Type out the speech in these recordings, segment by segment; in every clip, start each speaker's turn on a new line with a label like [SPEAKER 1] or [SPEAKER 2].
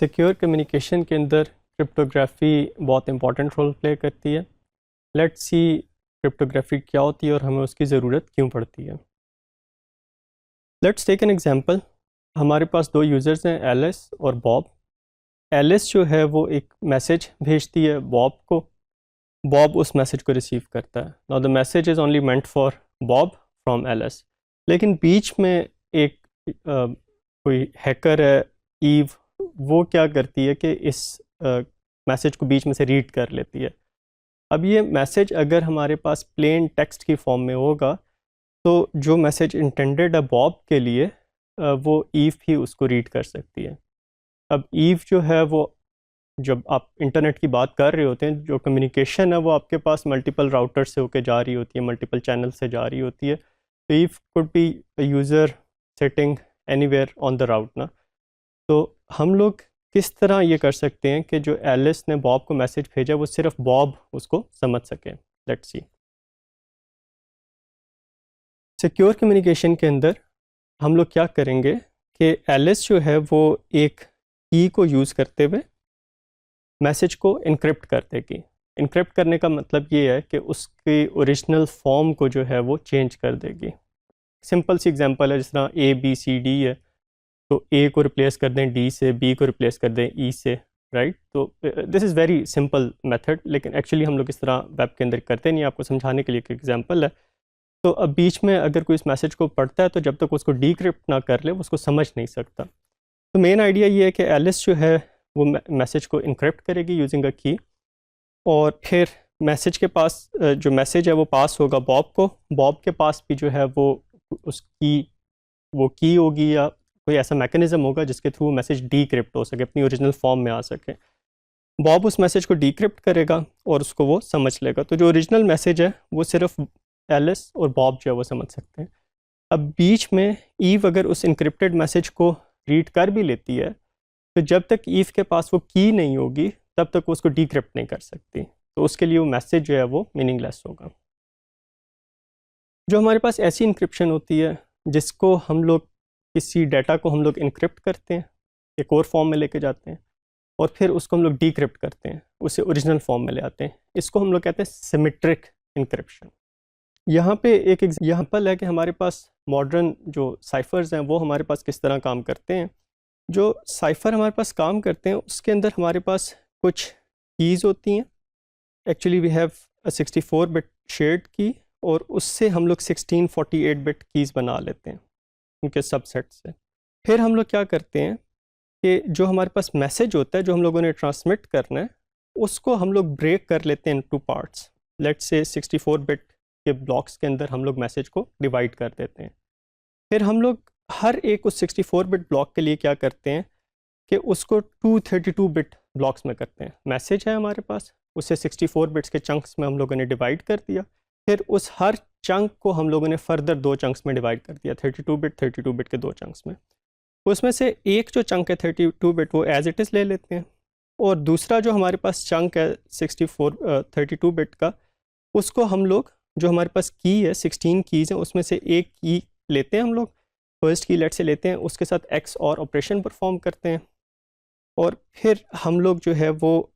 [SPEAKER 1] Secure communication के अंदर cryptography बहुत इंपॉर्टेंट रोल प्ले करती है। लेट्स सी क्रिप्टोग्राफी क्या होती है और हमें उसकी ज़रूरत क्यों पड़ती है। Let's take an example. हमारे पास दो यूज़र्स हैं, एलिस और बॉब। एलिस जो है वो एक मैसेज भेजती है बॉब को, बॉब उस मैसेज को रिसीव करता है। Now the message is only meant for Bob from Alice, लेकिन बीच में एक कोई हैकर है, ईव, वो क्या करती है कि इस मैसेज को बीच में से रीड कर लेती है। अब ये मैसेज अगर हमारे पास प्लेन टेक्स्ट की फॉर्म में होगा तो जो मैसेज इंटेंडेड है बॉब के लिए वो ईव भी उसको रीड कर सकती है। अब ईव जो है वो, जब आप इंटरनेट की बात कर रहे होते हैं, जो कम्युनिकेशन है वो आपके पास मल्टीपल राउटर से होके जा रही होती है, मल्टीपल चैनल से जा रही होती है। तो we could be user setting anywhere on the route ना। तो हम लोग किस तरह ये कर सकते हैं कि जो एलिस ने बॉब को मैसेज भेजा वो सिर्फ बॉब उसको समझ सके। Let's see. सिक्योर कम्युनिकेशन के अंदर हम लोग क्या करेंगे कि एलिस जो है वो एक की को यूज़ करते हुए मैसेज को इनक्रिप्ट कर देगी। इनक्रिप्ट करने का मतलब ये है कि उसकी ओरिजिनल फॉर्म को जो है वो चेंज कर देगी। सिंपल सी एग्जांपल है, जिस तरह ABCD है तो ए को रिप्लेस कर दें डी से, बी को रिप्लेस कर दें ई से, राइट। तो this is very simple method, लेकिन एक्चुअली हम लोग इस तरह वेब के अंदर करते नहीं। आपको समझाने के लिए एक एग्जांपल है। तो अब बीच में अगर कोई इस मैसेज को पढ़ता है तो जब तक उसको डीक्रिप्ट ना कर ले वो उसको समझ नहीं सकता। तो मेन आइडिया ये है कि एलिस जो है वो मैसेज को इनक्रिप्ट करेगी यूजिंग अ की, और फिर मैसेज के पास जो मैसेज है वो पास होगा बॉब को। बॉब के पास भी जो है वो की होगी या कोई ऐसा मैकेनिज्म होगा जिसके थ्रू मैसेज डीक्रिप्ट हो सके, अपनी ओरिजिनल फॉर्म में आ सके। बॉब उस मैसेज को डीक्रिप्ट करेगा और उसको वो समझ लेगा। तो जो ओरिजिनल मैसेज है वो सिर्फ एलिस और बॉब जो है वो समझ सकते हैं। अब बीच में ईव अगर उस इनक्रिप्टेड मैसेज को रीड कर भी लेती है तो जब तक ईव के पास वो की नहीं होगी तब तक वो उसको डीक्रिप्ट नहीं कर सकती। तो उसके लिए वो मैसेज जो है वो मीनिंगलेस होगा। जो हमारे पास ऐसी इंक्रिप्शन होती है जिसको हम लोग किसी डाटा को हम लोग इनक्रिप्ट करते हैं, एक और फॉर्म में लेके जाते हैं, और फिर उसको हम लोग डीक्रिप्ट करते हैं, उसे ओरिजिनल फॉर्म में ले आते हैं। इसको हम लोग कहते हैं सिमेट्रिक इंक्रिप्शन। यहाँ पे एक एग्जाम्पल है कि हमारे पास मॉडर्न जो साइफ़र्स हैं वो हमारे पास किस तरह काम करते हैं। जो साइफ़र हमारे पास काम करते हैं उसके अंदर हमारे पास कुछ कीज़ होती हैं। Actually we have a 64 bit shared key, और उससे हम लोग 16 48 बिट कीज़ बना लेते हैं उनके सबसेट से। फिर हम लोग क्या करते हैं कि जो हमारे पास मैसेज होता है जो हम लोगों ने ट्रांसमिट करना है उसको हम लोग ब्रेक कर लेते हैं इन 2 पार्ट्स। लेट्स से 64 बिट के ब्लॉक्स के अंदर हम लोग मैसेज को डिवाइड कर देते हैं। फिर हम लोग हर एक उस 64 बिट ब्लॉक के लिए क्या करते हैं कि उसको 232 बिट ब्लॉक्स में करते हैं। मैसेज है हमारे पास, उसे 64 बिट्स के चंक्स में हम लोगों ने डिवाइड कर दिया। फिर उस हर चंक को हम लोगों ने फर्दर 2 चंक्स में डिवाइड कर दिया, 32 बिट के 2 चंक्स में। उसमें से एक जो चंक है 32 बिट वो एज इट इज़ ले लेते हैं, और दूसरा जो हमारे पास चंक है 32 बिट का, उसको हम लोग, जो हमारे पास की है 16 कीज़ हैं उसमें से एक की लेते हैं हम लोग, फर्स्ट की लेट से लेते हैं, उसके साथ एक्स और ऑपरेशन परफॉर्म करते हैं, और फिर हम लोग जो है वो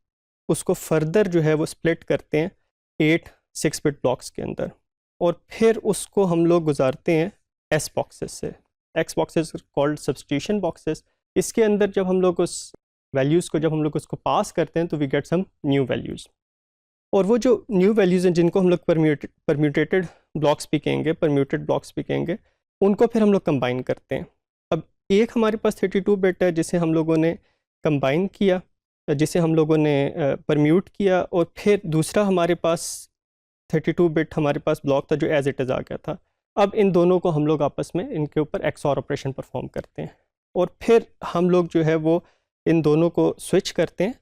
[SPEAKER 1] उसको फर्दर जो है वो स्प्लिट करते हैं 8 6 बिट ब्लॉक्स के अंदर, और फिर उसको हम लोग गुजारते हैं एस बॉक्सेस से। X boxes called substitution boxes. इसके अंदर जब हम लोग उस वैल्यूज़ को, जब हम लोग उसको पास करते हैं तो we get some new values, और वो जो न्यू वैल्यूज़ हैं जिनको हम लोग परम्यूटेटेड ब्लॉक्स भी कहेंगे, परम्यूटेड ब्लॉक्स भी कहेंगे, उनको फिर हम लोग कंबाइन करते हैं। अब एक हमारे पास 32 बिट है जिसे हम लोगों ने कंबाइन किया, जिसे हम लोगों ने परम्यूट किया, और फिर दूसरा हमारे पास 32 बिट हमारे पास ब्लॉक था जो एज इट इज़ आ गया था। अब इन दोनों को हम लोग आपस में इनके ऊपर एक्सऑर ऑपरेशन परफॉर्म करते हैं, और फिर हम लोग जो है वो इन दोनों को स्विच करते हैं,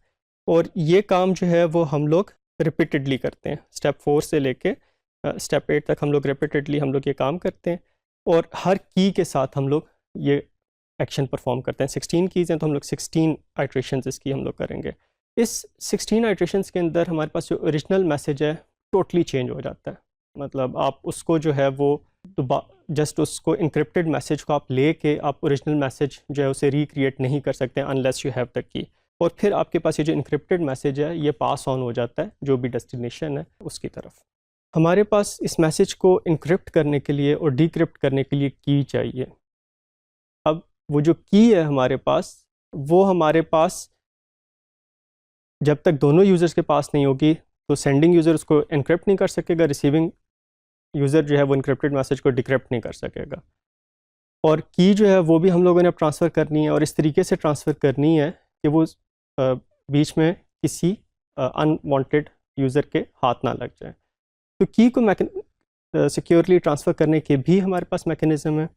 [SPEAKER 1] और ये काम जो है वो हम लोग रिपीटेडली करते हैं। स्टेप 4 से लेके स्टेप 8 तक हम लोग रिपीटेडली हम लोग ये काम करते हैं, और हर की के साथ हम लोग ये एक्शन परफॉर्म करते हैं। 16 कीज़ हैं तो हम लोग 16 आइट्रेशंस इसकी हम लोग करेंगे। इस 16 आइट्रेशंस के अंदर हमारे पास जो ओरिजिनल मैसेज है टोटली चेंज हो जाता है। मतलब आप उसको जो है वो जस्ट उसको इनक्रिप्टेड मैसेज को आप लेके आप ओरिजिनल मैसेज जो है उसे रिक्रिएट नहीं कर सकते unless you have the key. और फिर आपके पास ये जो इनक्रिप्टेड मैसेज है ये पास ऑन हो जाता है जो भी डेस्टिनेशन है उसकी तरफ। हमारे पास इस मैसेज को इनक्रिप्ट करने के लिए और डिक्रिप्ट करने के लिए की चाहिए। अब वो जो की है हमारे पास, वो हमारे पास जब तक दोनों यूज़र्स के पास नहीं होगी तो सेंडिंग यूज़र उसको इनक्रिप्ट नहीं कर सकेगा, रिसीविंग यूज़र जो है वो इनक्रिप्टेड मैसेज को डिक्रिप्ट नहीं कर सकेगा। और की जो है वो भी हम लोगों ने ट्रांसफ़र करनी है और इस तरीके से ट्रांसफ़र करनी है कि वो बीच में किसी अनवांटेड यूज़र के हाथ ना लग जाए। तो की को सिक्योरली ट्रांसफ़र करने के भी हमारे पास मैकेनिज़्म है।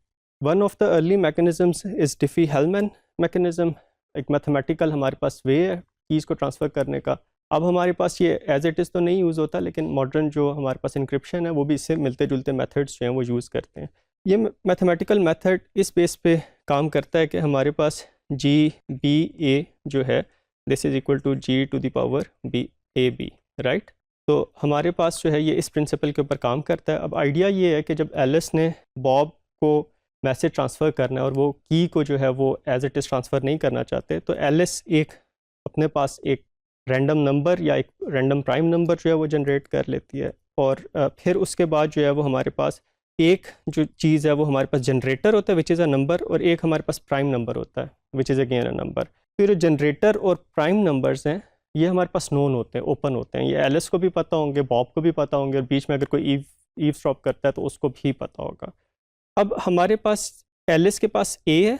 [SPEAKER 1] One of the early mechanisms is Diffie Hellman mechanism. एक मैथमेटिकल हमारे पास वे है कीज़ को ट्रांसफ़र करने का। अब हमारे पास ये एज इट इज़ तो नहीं यूज़ होता, लेकिन मॉडर्न जो हमारे पास इंक्रिप्शन है वो भी इससे मिलते जुलते मेथड्स जो हैं वो यूज़ करते हैं। ये मैथमेटिकल मेथड इस बेस पे काम करता है कि हमारे पास GB जो है this is equal to G⁻B right. तो हमारे पास जो है ये इस प्रिंसिपल के ऊपर काम करता है। अब आइडिया ये है कि जब एलिस ने बॉब को मैसेज ट्रांसफ़र करना है और वो की को जो है वो एज इट इज़ ट्रांसफ़र नहीं करना चाहते, तो एलिस एक अपने पास एक रैंडम नंबर या एक रैंडम प्राइम नंबर जो है वो जनरेट कर लेती है। और फिर उसके बाद जो है वो हमारे पास एक जो चीज़ है वो हमारे पास जनरेटर होता है विच इज़ अ नंबर, और एक हमारे पास प्राइम नंबर होता है which is again a number. फिर जनरेटर और प्राइम नंबर्स हैं ये हमारे पास नोन होते हैं, ओपन होते हैं। ये एलिस को भी पता होंगे, बॉब को भी पता होंगे, और बीच में अगर कोई ईव्सड्रॉप करता है तो उसको भी पता होगा। अब हमारे पास एलिस के पास ए है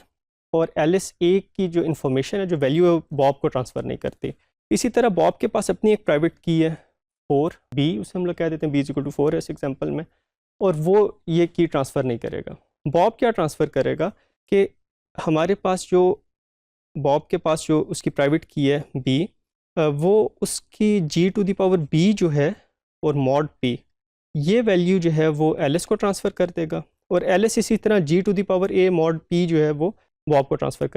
[SPEAKER 1] और एलिस ए की जो इन्फॉर्मेशन है, जो वैल्यू है, बॉब को ट्रांसफ़र नहीं करती। इसी तरह बॉब के पास अपनी एक प्राइवेट की है 4B, उसे हम लोग कह देते हैं B=4 है इस एग्जांपल में, और वो ये की ट्रांसफ़र नहीं करेगा। बॉब क्या ट्रांसफ़र करेगा कि हमारे पास जो बॉब के पास जो उसकी प्राइवेट की है B, वो उसकी G⁻B जो है और मॉड P, ये वैल्यू जो है वो एलिस को ट्रांसफ़र कर देगा, और एलिस इसी तरह G⁻A मॉड P जो है वो बॉब को ट्रांसफ़र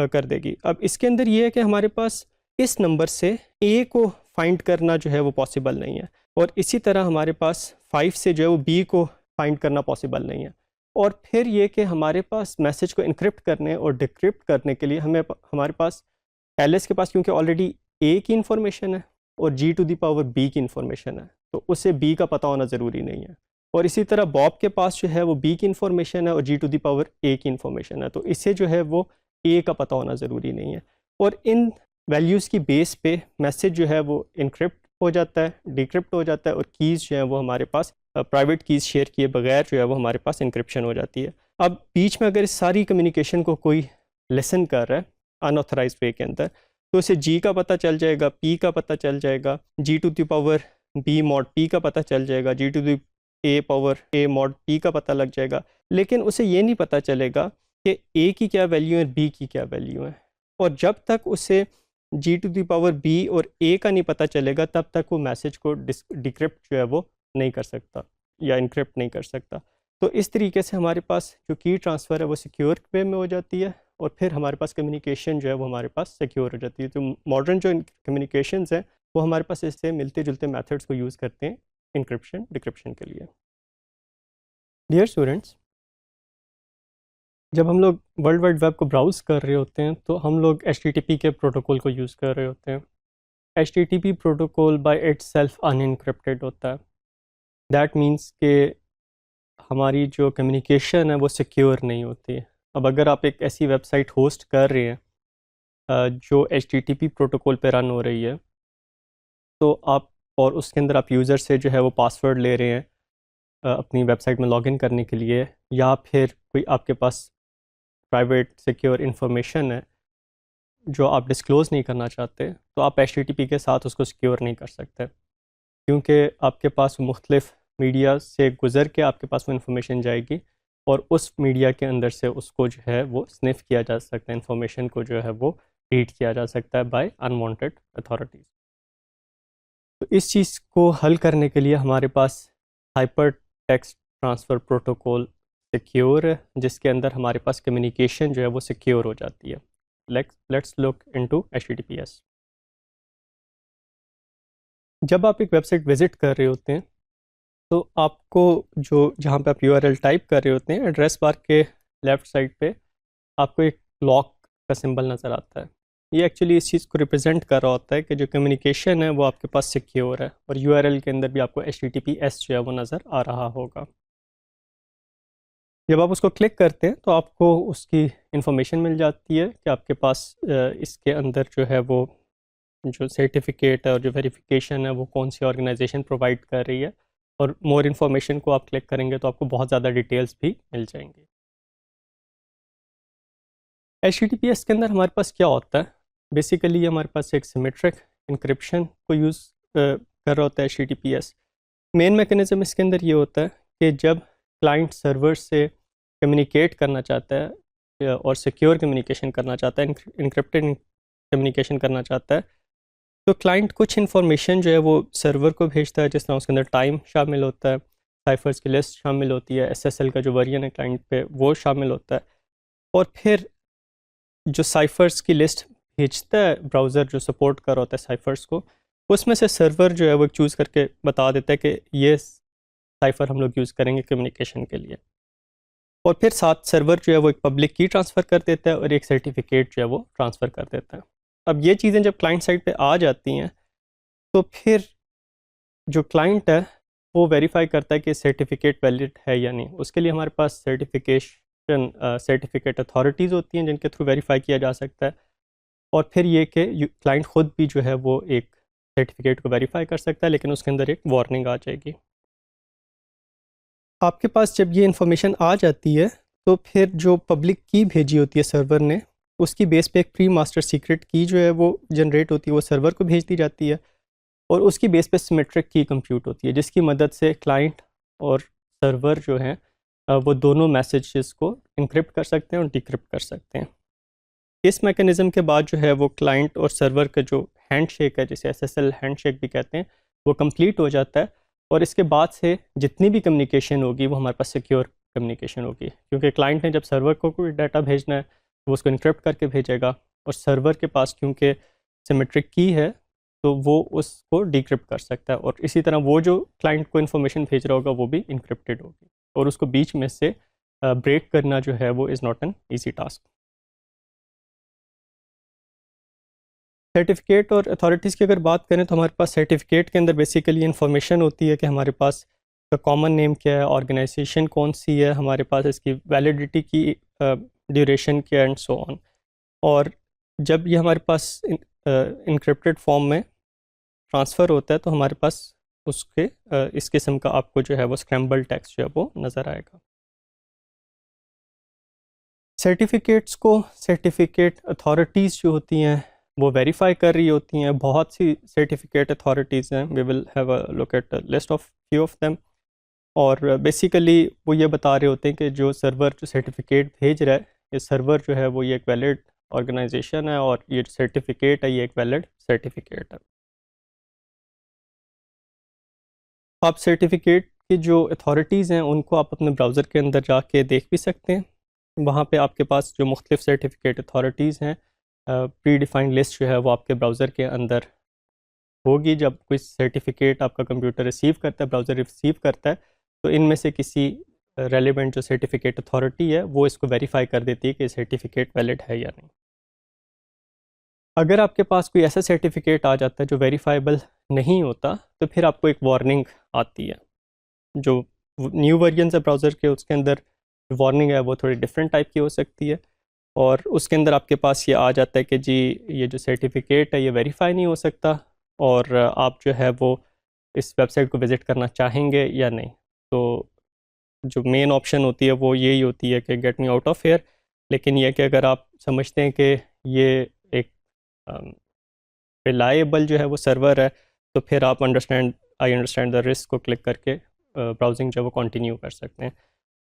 [SPEAKER 1] कर देगी। अब इसके अंदर ये है कि हमारे पास इस नंबर से A को फाइंड करना जो है वो पॉसिबल नहीं है, और इसी तरह हमारे पास 5 से जो है वो B को फाइंड करना पॉसिबल नहीं है। और फिर ये कि हमारे पास मैसेज को इनक्रिप्ट करने और डिक्रिप्ट करने के लिए हमारे पास एलिस के पास क्योंकि ऑलरेडी A की इंफॉर्मेशन है और G⁻B की इंफॉर्मेशन है, तो उसे B का पता होना ज़रूरी नहीं है। और इसी तरह बॉब के पास जो है वो B की इंफॉर्मेशन है और G⁻A की इंफॉर्मेशन है, तो इसे जो है वो A का पता होना ज़रूरी नहीं है। और इन वैल्यूज़ की बेस पे मैसेज जो है वो इनक्रिप्ट हो जाता है, डिक्रिप्ट हो जाता है, और कीज़ जो है वो हमारे पास प्राइवेट कीज़ शेयर किए बगैर जो है वो हमारे पास इनक्रिप्शन हो जाती है। अब बीच में अगर इस सारी कम्युनिकेशन को कोई लिसन कर रहा है अनऑथराइज्ड वे के अंदर, तो उसे G का पता चल जाएगा, P का पता चल जाएगा, G⁻B मॉड P का पता चल जाएगा, G⁻A मॉड P का पता लग जाएगा, लेकिन उसे ये नहीं पता चलेगा कि A की क्या वैल्यू है, B की क्या वैल्यू है। और जब तक उसे G⁻B और A का नहीं पता चलेगा तब तक वो मैसेज को डिक्रिप्ट जो है वो नहीं कर सकता या इनक्रिप्ट नहीं कर सकता। तो इस तरीके से हमारे पास जो की ट्रांसफ़र है वो सिक्योर वे में हो जाती है, और फिर हमारे पास कम्युनिकेशन जो है वो हमारे पास सिक्योर हो जाती है। तो मॉडर्न जो कम्युनिकेशंस हैं वो हमारे पास इससे मिलते जुलते मेथड्स को यूज़ करते हैं इंक्रिप्शन डिक्रिप्शन के लिए। डियर स्टूडेंट्स, जब हम लोग वर्ल्ड वाइड वेब को ब्राउज़ कर रहे होते हैं तो हम लोग HTTP के प्रोटोकॉल को यूज़ कर रहे होते हैं। HTTP protocol by itself unencrypted होता है। दैट मीन्स कि हमारी जो कम्युनिकेशन है वो सिक्योर नहीं होती। अब अगर आप एक ऐसी वेबसाइट होस्ट कर रहे हैं जो HTTP प्रोटोकॉल पे रन हो रही है, तो आप और उसके अंदर आप यूज़र से जो है वो पासवर्ड ले रहे हैं अपनी वेबसाइट में लॉगिन करने के लिए, या फिर कोई आपके पास प्राइवेट सिक्योर इंफॉर्मेशन है जो आप डिस्क्लोज़ नहीं करना चाहते, तो आप HTTP के साथ उसको सिक्योर नहीं कर सकते, क्योंकि आपके पास मुख्तलिफ मीडिया से गुज़र के आपके पास वो इन्फॉर्मेशन जाएगी, और उस मीडिया के अंदर से उसको जो है वो स्निफ किया जा सकता है, इन्फॉर्मेशन को जो है वो रीड किया जा सकता है बाय अनवांटेड अथॉरिटीज़। तो इस चीज़ को हल करने के लिए हमारे पास hyper text transfer protocol secure है, जिसके अंदर हमारे पास कम्युनिकेशन जो है वो सिक्योर हो जाती है। Let's look into HTTPS। जब आप एक वेबसाइट विज़िट कर रहे होते हैं तो आपको जो जहाँ पे आप यूआरएल टाइप कर रहे होते हैं, एड्रेस बार के लेफ़्ट साइड पे आपको एक लॉक का सिंबल नज़र आता है। ये एक्चुअली इस चीज़ को रिप्रेजेंट कर रहा होता है कि जो कम्युनिकेशन है वो आपके पास सिक्योर है, और यूआरएल के अंदर भी आपको HTTPS जो है वो नज़र आ रहा होगा। जब आप उसको क्लिक करते हैं तो आपको उसकी इंफॉर्मेशन मिल जाती है कि आपके पास इसके अंदर जो है वो जो सर्टिफिकेट है और जो वेरिफिकेशन है वो कौन सी ऑर्गेनाइजेशन प्रोवाइड कर रही है, और मोर इन्फॉर्मेशन को आप क्लिक करेंगे तो आपको बहुत ज़्यादा डिटेल्स भी मिल जाएंगी। HTTPS के अंदर हमारे पास क्या होता है, बेसिकली हमारे पास एक सिमेट्रिक इंक्रिप्शन को यूज़ कर रहा होता है HTTPS। मेन मैकेनिज़्म इसके अंदर ये होता है कि जब क्लाइंट सर्वर से कम्युनिकेट करना चाहता है और सिक्योर कम्युनिकेशन करना चाहता है, इनक्रिप्टेड कम्युनिकेशन करना चाहता है, तो क्लाइंट कुछ इन्फॉर्मेशन जो है वो सर्वर को भेजता है, जिस तरह उसके अंदर टाइम शामिल होता है, साइफर्स की लिस्ट शामिल होती है, SSL का जो वर्जन है क्लाइंट पे वो शामिल होता है, और फिर जो साइफर्स की लिस्ट भेजता है ब्राउज़र जो सपोर्ट कर रहा होता है साइफर्स को, उसमें से सर्वर जो है वो चूज़ करके बता देता है कि ये साइफर हम लोग यूज़ करेंगे कम्युनिकेशन के लिए, और फिर साथ सर्वर जो है वो एक पब्लिक की ट्रांसफ़र कर देता है और एक सर्टिफिकेट जो है वो ट्रांसफ़र कर देता है। अब ये चीज़ें जब क्लाइंट साइड पे आ जाती हैं तो फिर जो क्लाइंट है वो वेरीफाई करता है कि सर्टिफिकेट वैलिड है या नहीं। उसके लिए हमारे पास सर्टिफिकेट अथॉरिटीज़ होती हैं जिनके थ्रू वेरीफाई किया जा सकता है, और फिर ये कि क्लाइंट ख़ुद भी जो है वो एक सर्टिफिकेट को वेरीफाई कर सकता है, लेकिन उसके अंदर एक वार्निंग आ जाएगी। आपके पास जब ये इन्फॉर्मेशन आ जाती है तो फिर जो पब्लिक की भेजी होती है सर्वर ने, उसकी बेस पे एक प्री मास्टर सीक्रेट की जो है वो जनरेट होती है, वो सर्वर को भेज दी जाती है, और उसकी बेस पे सिमेट्रिक की कंप्यूट होती है, जिसकी मदद से क्लाइंट और सर्वर जो हैं वो दोनों मैसेजेस को इनक्रिप्ट कर सकते हैं और डिक्रिप्ट कर सकते हैं। इस मैकेनिज़्म के बाद जो है वो क्लाइंट और सर्वर का जो हैंडशेक है, जिसे SSL हैंडशेक भी कहते हैं, वो कंप्लीट हो जाता है, और इसके बाद से जितनी भी कम्युनिकेशन होगी वो हमारे पास सिक्योर कम्युनिकेशन होगी, क्योंकि क्लाइंट ने जब सर्वर को कोई डाटा भेजना है तो उसको इनक्रिप्ट करके भेजेगा, और सर्वर के पास क्योंकि सिमेट्रिक की है तो वो उसको डिक्रिप्ट कर सकता है, और इसी तरह वो जो क्लाइंट को इन्फॉर्मेशन भेज रहा होगा वो भी इनक्रिप्टेड होगी, और उसको बीच में से ब्रेक करना जो है वो is not an easy task. Certificate और अथॉरिटीज़ की अगर बात करें तो हमारे पास सर्टिफिकेट के अंदर बेसिकली इन्फॉर्मेशन होती है कि हमारे पास का कॉमन नेम क्या है, ऑर्गेनाइजेशन कौन सी है, हमारे पास इसकी वैलिडिटी की ड्यूरेशन क्या, एंड सो ऑन। और जब ये हमारे पास इनक्रिप्टेड फॉर्म में ट्रांसफ़र होता है तो हमारे पास उसके इस किस्म का आपको जो है वो स्क्रैम्बल टेक्स्ट जो है वो नज़र आएगा। सर्टिफिकेट्स को सर्टिफिकेट अथॉरिटीज़ जो होती हैं वो वेरीफाई कर रही होती हैं। बहुत सी सर्टिफिकेट अथॉरिटीज़ हैं, we will have a look at list of few of them, और बेसिकली वो ये बता रहे होते हैं कि जो सर्वर जो सर्टिफिकेट भेज रहा है, ये सर्वर जो है वो ये एक वैलिड ऑर्गेनाइजेशन है, और ये सर्टिफिकेट है ये एक वैलिड सर्टिफिकेट है। आप सर्टिफिकेट की जो अथॉरिटीज़ हैं उनको आप अपने ब्राउज़र के अंदर जाके देख भी सकते हैं। वहाँ पे आपके पास जो मुख्तलिफ़ सर्टिफिकेट अथॉरिटीज़ हैं, प्री डिफाइंड लिस्ट जो है वो आपके ब्राउज़र के अंदर होगी। जब कोई सर्टिफिकेट आपका कंप्यूटर रिसीव करता है, ब्राउज़र रिसीव करता है, तो इनमें से किसी रेलिवेंट जो सर्टिफिकेट अथॉरिटी है वो इसको वेरीफाई कर देती है कि सर्टिफिकेट वैलिड है या नहीं। अगर आपके पास कोई ऐसा सर्टिफिकेट आ जाता है जो वेरीफाइबल नहीं होता, तो फिर आपको एक वार्निंग आती है। जो न्यू वर्जन है ब्राउज़र के, उसके अंदर वार्निंग है वो थोड़ी डिफरेंट टाइप की हो सकती है, और उसके अंदर आपके पास ये आ जाता है कि जी ये जो सर्टिफिकेट है ये वेरीफाई नहीं हो सकता, और आप जो है वो इस वेबसाइट को विज़िट करना चाहेंगे या नहीं। तो जो मेन ऑप्शन होती है वो यही होती है कि get me out of here. लेकिन यह कि अगर आप समझते हैं कि ये एक रिलायबल जो है वो सर्वर है, तो फिर आप आई अंडरस्टैंड द रिस्क को क्लिक करके ब्राउजिंग जो है वो कंटिन्यू कर सकते हैं।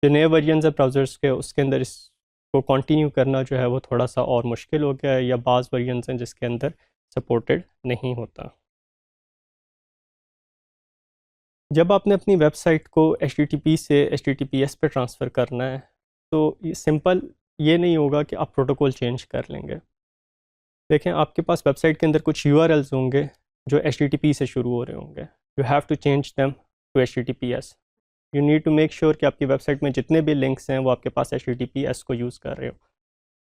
[SPEAKER 1] जो नए वर्जन है ब्राउज़र्स के, उसके अंदर इसको कंटिन्यू करना जो है वो थोड़ा सा और मुश्किल हो गया है, या बाज़ वर्जन हैं जिसके अंदर सपोर्टेड नहीं होता। जब आपने अपनी वेबसाइट को HTTP से HTTPS पे ट्रांसफ़र करना है, तो ये सिंपल ये नहीं होगा कि आप प्रोटोकॉल चेंज कर लेंगे। देखें, आपके पास वेबसाइट के अंदर कुछ URLs होंगे जो HTTP से शुरू हो रहे होंगे। You have to change them to HTTPS। You need to make sure कि आपकी वेबसाइट में जितने भी लिंक्स हैं वो आपके पास HTTPS को यूज़ कर रहे हो।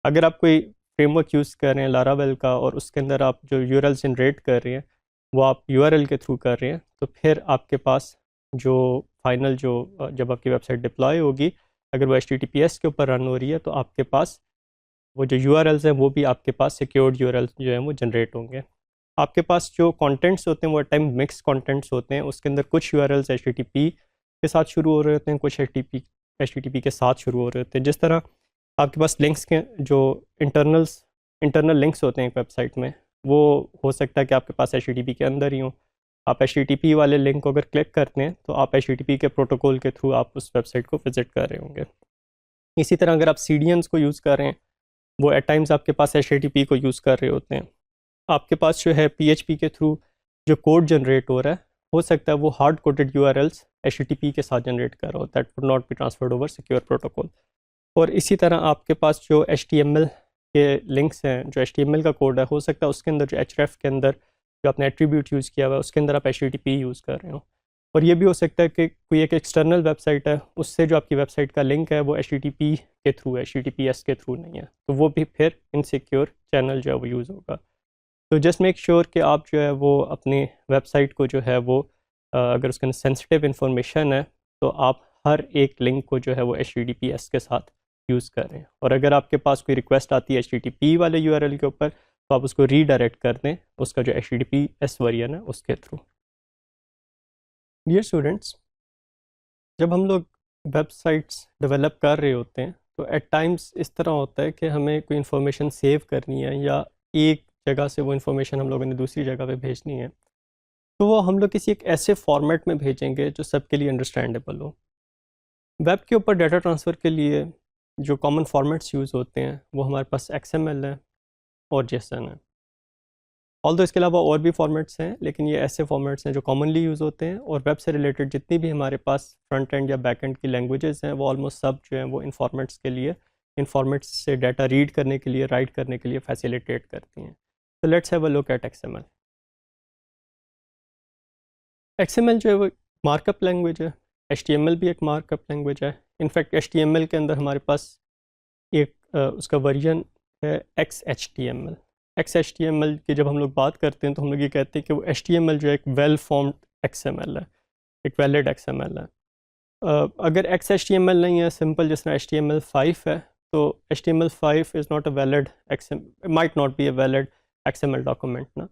[SPEAKER 1] अगर आप कोई फ्रेमवर्क यूज़ कर रहे हैं लारावेल का और उसके अंदर आप जो URL जनरेट कर रहे हैं वो आप URL के थ्रू कर रहे हैं, तो फिर आपके पास जो फाइनल जब आपकी वेबसाइट डिप्लॉय होगी, अगर वो HTTPS के ऊपर रन हो रही है तो आपके पास वो जो URLs हैं वो भी आपके पास सिक्योर्ड URLs जो हैं वो जनरेट होंगे। आपके पास जो कंटेंट्स होते हैं वो टाइम मिक्स कंटेंट्स होते हैं, उसके अंदर कुछ URLs HTTP के साथ शुरू हो रहे होते हैं, कुछ HTTP के साथ शुरू हो रहे होते हैं। जिस तरह आपके पास लिंक्स के जो इंटरनल लिंक्स होते हैं एक वेबसाइट में, वो हो सकता है कि आपके पास HTTP के अंदर ही हो। आप HTTP वाले लिंक को अगर क्लिक करते हैं तो आप HTTP के प्रोटोकॉल के थ्रू आप उस वेबसाइट को विज़िट कर रहे होंगे। इसी तरह अगर आप CDNs को यूज़ कर रहे हैं, वो एट टाइम्स आपके पास HTTP को यूज़ कर रहे होते हैं। आपके पास जो है PHP के थ्रू जो कोड जनरेट हो रहा है, हो सकता है वो हार्ड कोडेड URLs HTTP के साथ जनरेट कर रहा हो, that would not be transferred over secure protocol. और इसी तरह आपके पास जो HTML के लिंक्स हैं, जो HTML का कोड है, हो सकता है उसके अंदर जो href के अंदर जो आपने एट्रीब्यूट यूज़ किया हुआ है उसके अंदर आप HTTP यूज़ कर रहे हो। और ये भी हो सकता है कि कोई एक एक्सटर्नल वेबसाइट है, उससे जो आपकी वेबसाइट का लिंक है वो HTTP के थ्रू है, HTTPS के थ्रू नहीं है, तो वो भी फिर इनसिक्योर चैनल जो है वो यूज़ होगा। तो जस्ट मेक श्योर कि आप जो है वो अपनी वेबसाइट को जो है वो अगर उसके अंदर सेंसिटिव इन्फॉर्मेशन है तो आप हर एक लिंक को जो है वो HTTPS के साथ यूज़ करें। और अगर आपके पास कोई रिक्वेस्ट आती है HTTP वाले URL के ऊपर तो आप उसको रीडायरेक्ट कर दें उसका जो HTTPS वर्जन है उसके थ्रू। डियर स्टूडेंट्स, जब हम लोग वेबसाइट्स डेवलप कर रहे होते हैं तो एट टाइम्स इस तरह होता है कि हमें कोई इन्फॉर्मेशन सेव करनी है या एक जगह से वो इन्फॉर्मेशन हम लोगों ने दूसरी जगह पे भेजनी है, तो वो हम लोग किसी एक ऐसे फॉर्मेट में भेजेंगे जो सबके लिए अंडरस्टैंडेबल हो। वेब के ऊपर डाटा ट्रांसफ़र के लिए जो कॉमन फॉर्मेट्स यूज़ होते हैं वो हमारे पास XML है और JSON है। ऑल्दो इसके अलावा और भी फॉर्मेट्स हैं, लेकिन ये ऐसे फॉर्मेट्स हैं जो कॉमनली यूज़ होते हैं। और वेब से रिलेटेड जितनी भी हमारे पास फ्रंट एंड या बैक एंड की लैंग्वेजेस हैं वो ऑलमोस्ट सब जो हैं वो इन फॉर्मेट्स के लिए, इन फॉर्मेट्स से डाटा रीड करने के लिए, राइट करने के लिए फैसिलिटेट करती हैं। तो let's have a look eight XML। XML जो है वो मार्कअप लैंग्वेज है, HTML भी एक मार्कअप लैंग्वेज है। इनफैक्ट HTML के अंदर हमारे पास एक उसका वर्जन है XHTML। XHTML की जब हम लोग बात करते हैं तो हम लोग ये कहते हैं कि वो HTML जो है एक वेल फॉर्म्ड XML है, एक वैलिड XML है। अगर XHTML नहीं है, सिंपल जिस तरह HTML5 है, तो HTML5 is not a valid might not be a valid XML document ना।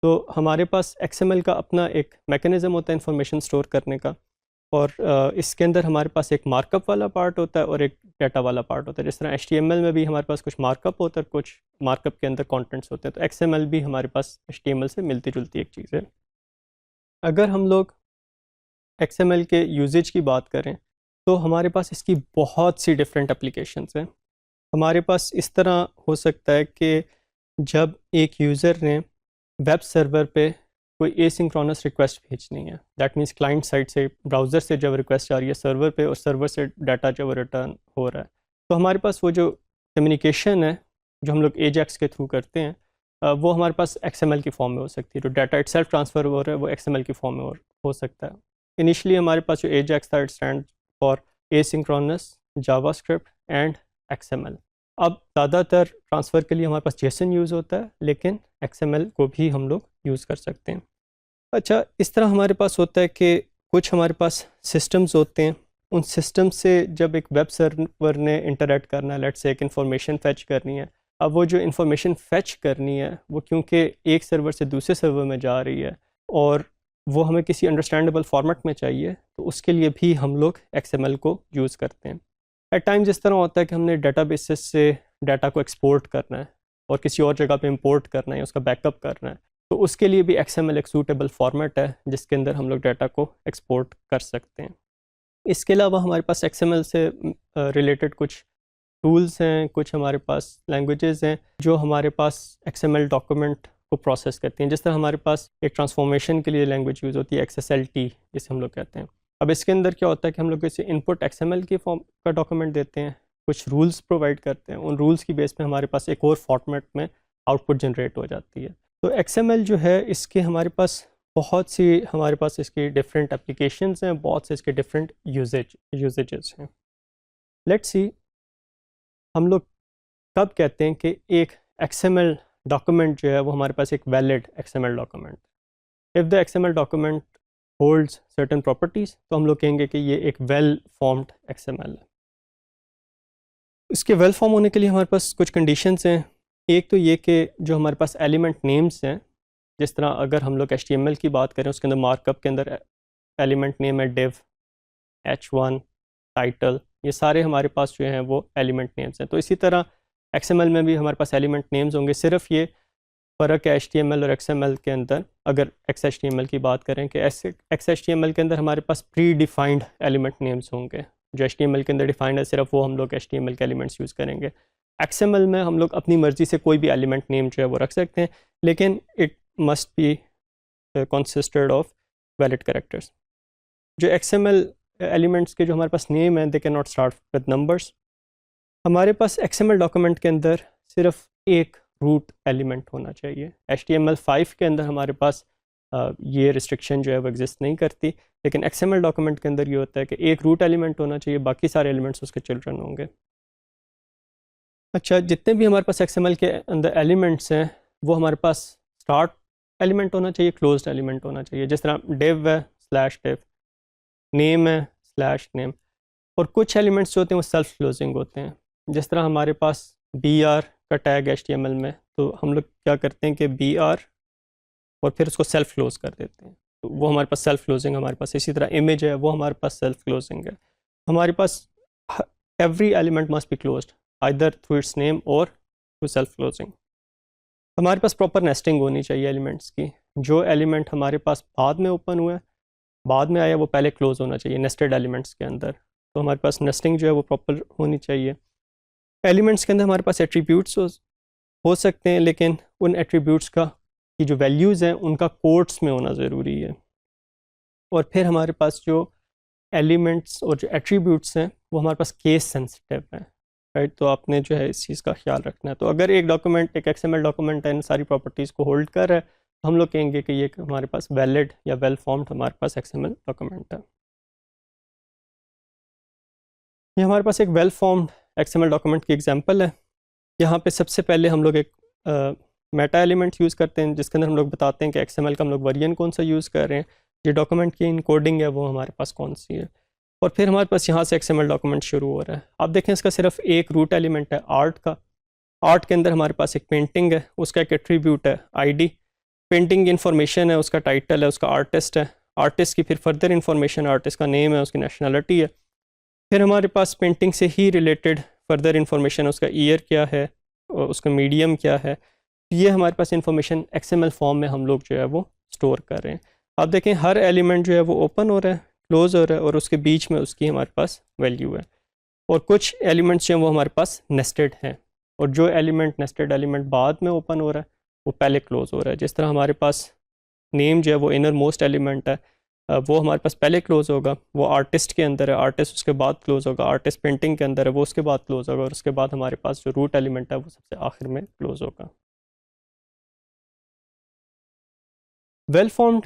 [SPEAKER 1] तो हमारे पास XML का अपना एक मैकेनिज़्म होता है इंफॉर्मेशन स्टोर करने का, और इसके अंदर हमारे पास एक मार्कअप वाला पार्ट होता है और एक डाटा वाला पार्ट होता है। जिस तरह HTML में भी हमारे पास कुछ मार्कअप होता है, कुछ मार्कअप के अंदर कंटेंट्स होते हैं, तो XML भी हमारे पास HTML से मिलती जुलती एक चीज़ है। अगर हम लोग XML के यूजेज की बात करें तो हमारे पास इसकी बहुत सी डिफरेंट एप्लीकेशंस हैं। हमारे पास इस तरह हो सकता है कि जब एक यूज़र ने वेब सर्वर पे कोई एसिंक्रोनस रिक्वेस्ट भेजनी है, दैट मीन्स क्लाइंट साइड से, ब्राउज़र से जब रिक्वेस्ट आ रही है सर्वर पे और सर्वर से डाटा जब रिटर्न हो रहा है, तो हमारे पास वो जो कम्युनिकेशन है जो हम लोग AJAX के थ्रू करते हैं, वो हमारे पास XML की फॉर्म में हो सकती है। जो डाटा इटसेल्फ ट्रांसफ़र हो रहा है वो XML की फॉर्म में हो सकता है। इनिशियली हमारे पास जो AJAX था, it stand for asynchronous JavaScript and XML। अब ज़्यादातर ट्रांसफ़र के लिए हमारे पास JSON यूज़ होता है, लेकिन XML को भी हम लोग यूज़ कर सकते हैं। अच्छा, इस तरह हमारे पास होता है कि कुछ हमारे पास सिस्टम्स होते हैं, उन सिस्टम से जब एक वेब सर्वर ने इंटरैक्ट करना है, लेट्स से एक इन्फॉर्मेशन फ़ेच करनी है, अब वो जो इन्फॉर्मेशन फ़ेच करनी है वो क्योंकि एक सर्वर से दूसरे सर्वर में जा रही है और वो हमें किसी अंडरस्टैंडेबल फॉर्मेट में चाहिए, तो उसके लिए भी हम लोग XML को यूज़ करते हैं। एट टाइम्स इस तरह होता है कि हमने डेटाबेसेस से डाटा को एक्सपोर्ट करना है और किसी और जगह पे इंपोर्ट करना है, उसका बैकअप करना है, तो उसके लिए भी XML एक सूटेबल फॉर्मेट है जिसके अंदर हम लोग डाटा को एक्सपोर्ट कर सकते हैं। इसके अलावा हमारे पास XML से रिलेटेड कुछ टूल्स हैं, कुछ हमारे पास लैंग्वेजेस हैं जो हमारे पास XML डॉक्यूमेंट को प्रोसेस करती हैं। जिस तरह हमारे पास एक ट्रांसफॉर्मेशन के लिए लैंग्वेज यूज़ होती है XSLT, जिसे हम लोग कहते हैं। अब इसके अंदर क्या होता है कि हम लोग इसे इनपुट XML की फॉर्म का डॉक्यूमेंट देते हैं, कुछ रूल्स प्रोवाइड करते हैं, उन रूल्स की बेस पे हमारे पास एक और फॉर्मेट में आउटपुट जनरेट हो जाती है। तो XML जो है इसके हमारे पास बहुत सी हमारे पास इसकी डिफरेंट एप्लीकेशंस हैं, बहुत से इसके डिफरेंट यूजेजेस हैं। लेट्स सी हम लोग कब कहते हैं कि एक XML डॉक्यूमेंट जो है वो हमारे पास एक valid XML document. If the XML document holds certain properties तो हम लोग कहेंगे कि ये एक वेल फॉर्म्ड XML है। इसके वेल फॉर्म होने के लिए हमारे पास कुछ कंडीशंस हैं। एक तो ये कि जो हमारे पास एलिमेंट नेम्स हैं, जिस तरह अगर हम लोग HTML की बात करें उसके अंदर मार्कअप के अंदर एलिमेंट नेम है div, h1, टाइटल, ये सारे हमारे पास जो हैं वो एलिमेंट नेम्स हैं। तो इसी तरह XML में भी हमारे पास एलिमेंट नेम्स होंगे। सिर्फ ये फ़र्क है HTML और XML के अंदर, अगर XHTML की बात करें कि XHTML के अंदर हमारे पास प्री डिफाइंड एलिमेंट नेम्स होंगे। जो HTML के अंदर डिफाइंड है सिर्फ वो हम लोग HTML के एलिमेंट्स यूज़ करेंगे। XML में हम लोग अपनी मर्ज़ी से कोई भी एलिमेंट नेम जो है वो रख सकते हैं, लेकिन it must be consisted of valid characters. जो XML एलिमेंट्स के जो हमारे पास नेम है they can not start with numbers. हमारे पास XML डॉक्यूमेंट के अंदर सिर्फ एक रूट एलिमेंट होना चाहिए। HTML5 के अंदर हमारे पास ये रिस्ट्रिक्शन जो है वो एग्जिस्ट नहीं करती, लेकिन XML डॉक्यूमेंट के अंदर ये होता है कि एक रूट एलिमेंट होना चाहिए, बाकी सारे एलिमेंट्स उसके चिल्ड्रन होंगे। अच्छा, जितने भी हमारे पास XML के अंदर एलिमेंट्स हैं वो हमारे पास स्टार्ट एलिमेंट होना चाहिए, क्लोज्ड एलिमेंट होना चाहिए। जिस तरह div है /div, नेम है /name, और कुछ एलिमेंट्स जो होते हैं वो सेल्फ क्लोजिंग होते हैं। जिस तरह हमारे पास br का टैग HTML में, तो हम लोग क्या करते हैं कि br और फिर उसको सेल्फ क्लोज कर देते हैं, तो वो हमारे पास सेल्फ क्लोजिंग हमारे पास। इसी तरह इमेज है वो हमारे पास सेल्फ क्लोजिंग है। हमारे पास every element must be closed either through its name और थ्रू सेल्फ क्लोजिंग। हमारे पास प्रॉपर नेस्टिंग होनी चाहिए एलिमेंट्स की। जो एलिमेंट हमारे पास बाद में ओपन हुआ है, बाद में आया, वो पहले क्लोज होना चाहिए नेस्टेड एलिमेंट्स के अंदर। तो हमारे पास नेस्टिंग जो है वो प्रॉपर होनी चाहिए। एलिमेंट्स के अंदर हमारे पास एट्रीब्यूट्स हो सकते हैं, लेकिन उन एट्रीब्यूट्स का की जो वैल्यूज़ हैं उनका कोट्स में होना ज़रूरी है। और फिर हमारे पास जो एलिमेंट्स और जो एट्रीब्यूट्स हैं वो हमारे पास केस सेंसिटिव हैं, राइट। तो आपने जो है इस चीज़ का ख्याल रखना है। तो अगर एक डॉक्यूमेंट, एक XML डॉक्यूमेंट है, इन सारी प्रॉपर्टीज़ को होल्ड कर रहा है, तो हम लोग कहेंगे कि ये हमारे पास वैलिड या वेल फॉर्म्ड हमारे पास XML डॉक्यूमेंट है। ये हमारे पास एक वेल फॉर्म्ड XML डॉक्यूमेंट की एग्जांपल है। यहाँ पे सबसे पहले हम लोग एक मेटा एलिमेंट यूज़ करते हैं, जिसके अंदर हम लोग बताते हैं कि XML का हम लोग वर्जन कौन सा यूज़ कर रहे हैं, ये डॉक्यूमेंट की इनकोडिंग है वो हमारे पास कौन सी है, और फिर हमारे पास यहाँ से XML डॉक्यूमेंट शुरू हो रहा है। आप देखें इसका सिर्फ एक रूट एलिमेंट है आर्ट का। आर्ट के अंदर हमारे पास एक पेंटिंग है, उसका एक एट्रीब्यूट है ID। पेंटिंग की इन्फॉर्मेशन है, उसका टाइटल है, उसका आर्टिस्ट है। आर्टिस्ट की फिर फर्दर इन्फॉर्मेशन, आर्टिस्ट का नेम है, उसकी नेशनलिटी है। फिर हमारे पास पेंटिंग से ही रिलेटेड फर्दर इन्फॉर्मेशन, उसका ईयर क्या है, उसका मीडियम क्या है। ये हमारे पास इन्फॉर्मेशन XML फॉर्म में हम लोग जो है वो स्टोर कर रहे हैं। आप देखें हर एलिमेंट जो है वो ओपन हो रहा है, क्लोज हो रहा है, और उसके बीच में उसकी हमारे पास वैल्यू है। और कुछ एलिमेंट्स जो हैं वो हमारे पास नेस्टेड हैं, और जो एलिमेंट नेस्टेड एलिमेंट बाद में ओपन हो रहा है वो पहले क्लोज हो रहा है। जिस तरह हमारे पास नेम जो है वो इनर मोस्ट एलिमेंट है, वो हमारे पास पहले क्लोज होगा, वो आर्टिस्ट के अंदर है, आर्टिस्ट उसके बाद क्लोज होगा, आर्टिस्ट पेंटिंग के अंदर है, वो उसके बाद क्लोज होगा, और उसके बाद हमारे पास जो रूट एलिमेंट है वो सबसे आखिर में क्लोज होगा। वेल फॉर्म्ड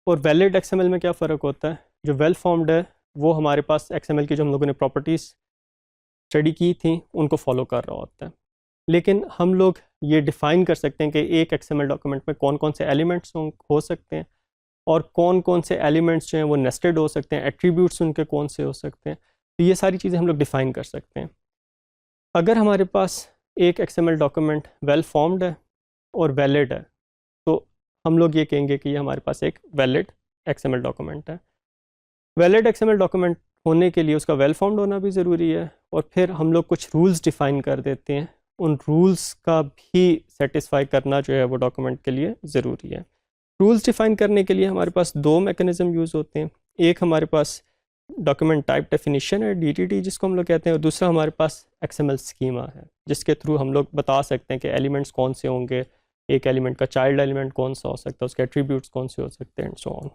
[SPEAKER 1] और वैलिड XML में क्या फ़र्क होता है? जो वेल फॉर्म्ड है वो हमारे पास XML की जो हम लोगों ने प्रॉपर्टीज़ स्टडी की थी उनको फॉलो कर रहा होता है, लेकिन हम लोग ये डिफ़ाइन कर सकते हैं कि एक XML डॉक्यूमेंट में कौन कौन से एलिमेंट्स हो सकते हैं और कौन कौन से एलिमेंट्स जो हैं वो नेस्टेड हो सकते हैं, एट्रीब्यूट्स उनके कौन से हो सकते हैं। तो ये सारी चीज़ें हम लोग डिफ़ाइन कर सकते हैं। अगर हमारे पास एक XML डॉक्यूमेंट वेल फॉर्म्ड है और वैलिड है, तो हम लोग ये कहेंगे कि ये हमारे पास एक वैलिड XML डॉक्यूमेंट है। वैलिड XML डॉक्यूमेंट होने के लिए उसका वेल फॉर्म्ड होना भी ज़रूरी है, और फिर हम लोग कुछ रूल्स डिफ़ाइन कर देते हैं, उन रूल्स का भी सेटिस्फाई करना जो है वो डॉक्यूमेंट के लिए ज़रूरी है। रूल्स डिफ़ाइन करने के लिए हमारे पास दो मैकेनिज़्म यूज़ होते हैं। एक हमारे पास डॉक्यूमेंट टाइप डेफिनेशन है, DTD जिसको हम लोग कहते हैं, और दूसरा हमारे पास XML स्कीमा है, जिसके थ्रू हम लोग बता सकते हैं कि एलिमेंट्स कौन से होंगे, एक एलिमेंट का चाइल्ड एलिमेंट कौन सा हो सकता है, उसके एट्रीब्यूट्स कौन से हो सकते हैं, एंड सो ऑन।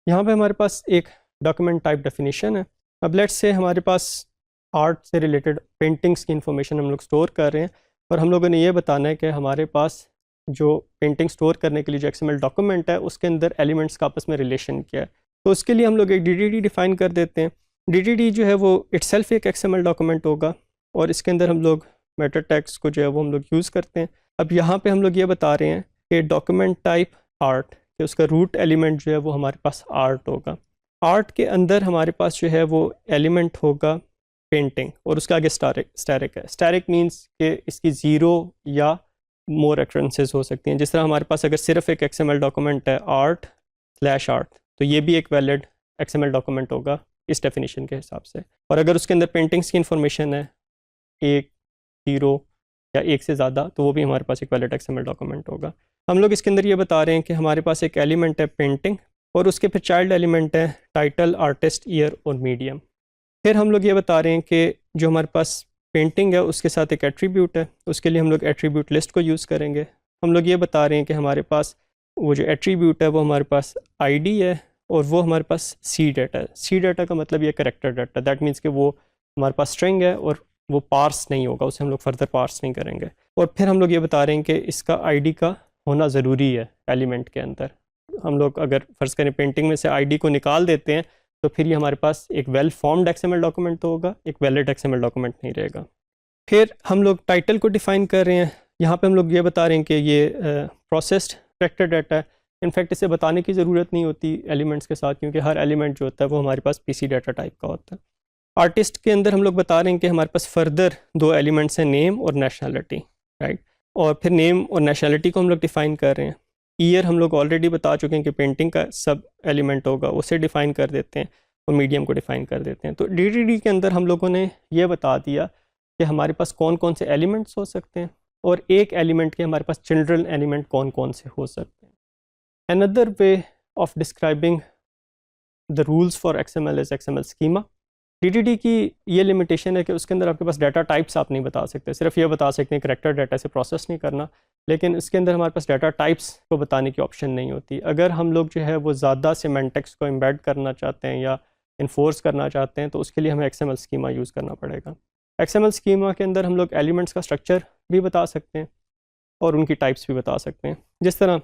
[SPEAKER 1] यहाँ पे हमारे पास एक डॉक्यूमेंट टाइप डेफिनेशन है। अब लेट्स से हमारे पास आर्ट से रिलेटेड पेंटिंग्स की इन्फॉर्मेशन हम लोग स्टोर कर रहे हैं, और हम लोगों ने ये बताना है कि हमारे पास जो पेंटिंग स्टोर करने के लिए जो XML डॉक्यूमेंट है उसके अंदर एलिमेंट्स का आपस में रिलेशन किया है। तो उसके लिए हम लोग एक DDD डिफ़ाइन कर देते हैं। DDD जो है वो इटसेल्फ एक XML डॉक्यूमेंट होगा और इसके अंदर हम लोग मेटा टैग्स को जो है वो हम लोग यूज़ करते हैं। अब यहाँ पे हम लोग ये बता रहे हैं कि डॉक्यूमेंट टाइप आर्ट, कि उसका रूट एलिमेंट जो है वो हमारे पास आर्ट होगा। आर्ट के अंदर हमारे पास जो है वो एलिमेंट होगा पेंटिंग और उसके आगे स्टैरिक है। स्टैरिक मीन्स कि इसकी ज़ीरो या मोर एक्रेंसेस हो सकती हैं। जिस तरह हमारे पास अगर सिर्फ एक XML डॉक्यूमेंट है आर्ट/आर्ट, तो ये भी एक वैलिड XML डॉक्यूमेंट होगा इस डेफिनेशन के हिसाब से। और अगर उसके अंदर पेंटिंग्स की इंफॉर्मेशन है 1, 0 या 1 से ज़्यादा, तो वो भी हमारे पास एक वैलिड XML डॉक्यूमेंट होगा। हम लोग इसके अंदर ये बता रहे हैं कि हमारे पास एक एलिमेंट है पेंटिंग और उसके फिर चाइल्ड एलिमेंट है टाइटल, आर्टिस्ट, ईयर और मीडियम। फिर हम लोग ये बता रहे हैं कि जो हमारे पास पेंटिंग है उसके साथ एक एट्रीब्यूट है, उसके लिए हम लोग एट्रीब्यूट लिस्ट को यूज़ करेंगे। हम लोग ये बता रहे हैं कि हमारे पास वो जो एट्रीब्यूट है वो हमारे पास ID है और वो हमारे पास C डाटा है। C डाटा का मतलब ये करेक्टर डाटा, दैट मीन्स कि वो हमारे पास स्ट्रिंग है और वो पार्स नहीं होगा, उसे हम लोग फर्दर पार्स नहीं करेंगे। और फिर हम लोग ये बता रहे हैं कि इसका ID का होना ज़रूरी है एलिमेंट के अंदर। हम लोग अगर फ़र्ज़ करें पेंटिंग में से ID को निकाल देते हैं तो फिर ये हमारे पास एक वेल फॉर्म्ड XML डॉक्यूमेंट तो होगा, एक वैलिड XML डॉक्यूमेंट नहीं रहेगा। फिर हम लोग टाइटल को डिफ़ाइन कर रहे हैं। यहाँ पे हम लोग ये बता रहे हैं कि ये प्रोसेस्ड करेक्टर डाटा है। इनफैक्ट इसे बताने की ज़रूरत नहीं होती एलिमेंट्स के साथ, क्योंकि हर एलिमेंट जो होता है वो हमारे पास PC डाटा टाइप का होता है। आर्टिस्ट के अंदर हम लोग बता रहे हैं कि हमारे पास फर्दर 2 एलिमेंट्स हैं, नेम और नेशनैलिटी, राइट। और फिर नेम और नेशनैलिटी को हम लोग डिफ़ाइन कर रहे हैं। ईयर हम लोग ऑलरेडी बता चुके हैं कि पेंटिंग का सब एलिमेंट होगा, उसे डिफ़ाइन कर देते हैं और मीडियम को डिफ़ाइन कर देते हैं। तो DDD के अंदर हम लोगों ने ये बता दिया कि हमारे पास कौन कौन से एलिमेंट्स हो सकते हैं और एक एलिमेंट के हमारे पास चिल्ड्रन एलिमेंट कौन कौन से हो सकते हैं। Another way of describing the rules for XML is XML schema. DDD की ये लिमिटेशन है कि उसके अंदर आपके पास डाटा टाइप्स आप नहीं बता सकते, सिर्फ ये बता सकते हैं करेक्टर डाटा से प्रोसेस नहीं करना, लेकिन इसके अंदर हमारे पास डाटा टाइप्स को बताने की ऑप्शन नहीं होती। अगर हम लोग जो है वो ज़्यादा सिमेंटिक्स को एम्बेड करना चाहते हैं या इन्फोर्स करना चाहते हैं तो उसके लिए हमें XML स्कीमा यूज़ करना पड़ेगा। XML स्कीमा के अंदर हम लोग एलिमेंट्स का स्ट्रक्चर भी बता सकते हैं और उनकी टाइप्स भी बता सकते हैं। जिस तरह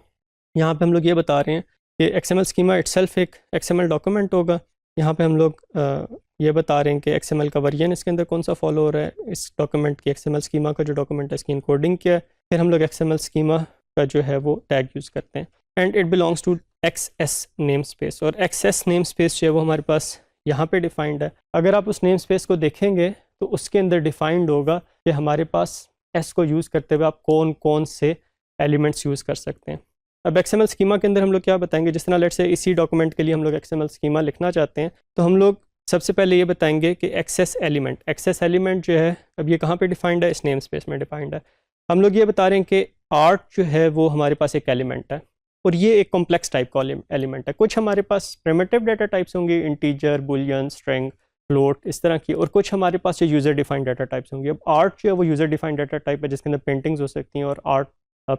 [SPEAKER 1] यहाँ पे हम लोग ये बता रहे हैं कि XML स्कीमा इटसेल्फ एक XML डॉक्यूमेंट होगा। यहाँ पे हम लोग ये बता रहे हैं कि XML का वर्जन इसके अंदर कौन सा फॉलो हो रहा है, इस डॉक्यूमेंट की XML स्कीमा का जो डॉक्यूमेंट है इसकी इनकोडिंग क्या है। फिर हम लोग XML स्कीमा का जो है वो टैग यूज़ करते हैं and it belongs to XS namespace. और XS नेम स्पेस जो है वो हमारे पास यहाँ पे डिफाइंड है। अगर आप उस नेम स्पेस को देखेंगे तो उसके अंदर डिफाइंड होगा कि हमारे पास S को यूज़ करते हुए आप कौन कौन से एलिमेंट्स यूज़ कर सकते हैं। अब XML स्कीमा के अंदर हम लोग क्या बताएंगे, जिस तरह लेट से इसी डॉक्यूमेंट के लिए हम लोग XML स्कीमा लिखना चाहते हैं तो हम लोग सबसे पहले ये बताएंगे कि एक्सेस एलिमेंट जो है अब ये कहाँ पे डिफाइंड है, इस नेम स्पेस में डिफाइंड है। हम लोग ये बता रहे हैं कि आर्ट जो है वो हमारे पास एक एलिमेंट है और ये एक कॉम्प्लेक्स टाइप का एलिमेंट है। कुछ हमारे पास प्रिमिटिव डाटा टाइप्स होंगे, इंटीजर, बुलियन, स्ट्रिंग, फ्लोट, इस तरह की, और कुछ हमारे पास जो यूज़र डिफाइंड डाटा टाइप्स होंगे। अब आर्ट जो है वो यूज़र डिफाइंड डाटा टाइप है जिसके अंदर पेंटिंग्स हो सकती हैं और आर्ट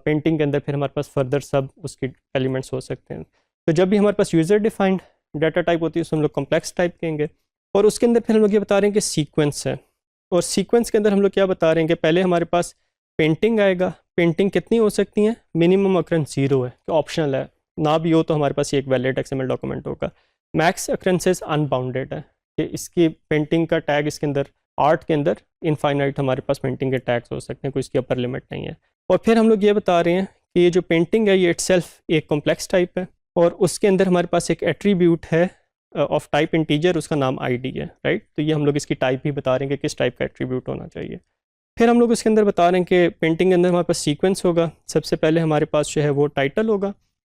[SPEAKER 1] पेंटिंग के अंदर फिर हमारे पास फर्दर सब उसके एलिमेंट्स हो सकते हैं। तो जब भी हमारे पास यूज़र डिफाइंड डाटा टाइप होती है उसको हम लोग कॉम्प्लेक्स टाइप कहेंगे। और उसके अंदर फिर हम लोग ये बता रहे हैं कि सीक्वेंस है, और सीक्वेंस के अंदर हम लोग क्या बता रहे हैं कि पहले हमारे पास पेंटिंग आएगा। पेंटिंग कितनी हो सकती हैं, मिनिमम अक्रेंस 0 है कि ऑप्शनल है, ना भी हो तो हमारे पास ये एक वैलिड XML डॉक्यूमेंट होगा। मैक्स अक्रेंसेस अनबाउंडेड है कि इसकी पेंटिंग का टैग इसके अंदर, आर्ट के अंदर इनफाइनाइट हमारे पास पेंटिंग के टैग्स हो सकते हैं, कोई इसकी अपर लिमिट नहीं है। और फिर हम लोग ये बता रहे हैं कि ये जो पेंटिंग है ये इटसेल्फ एक कॉम्प्लेक्स टाइप है और उसके अंदर हमारे पास एक एट्रीब्यूट है ऑफ टाइप इंटीजर, उसका नाम ID है, राइट। तो ये हम लोग इसकी टाइप भी बता रहे हैं कि किस टाइप का एट्रीब्यूट होना चाहिए। फिर हम लोग उसके अंदर बता रहे हैं कि पेंटिंग के अंदर हमारे पास सीक्वेंस होगा। सबसे पहले हमारे पास जो है वो टाइटल होगा,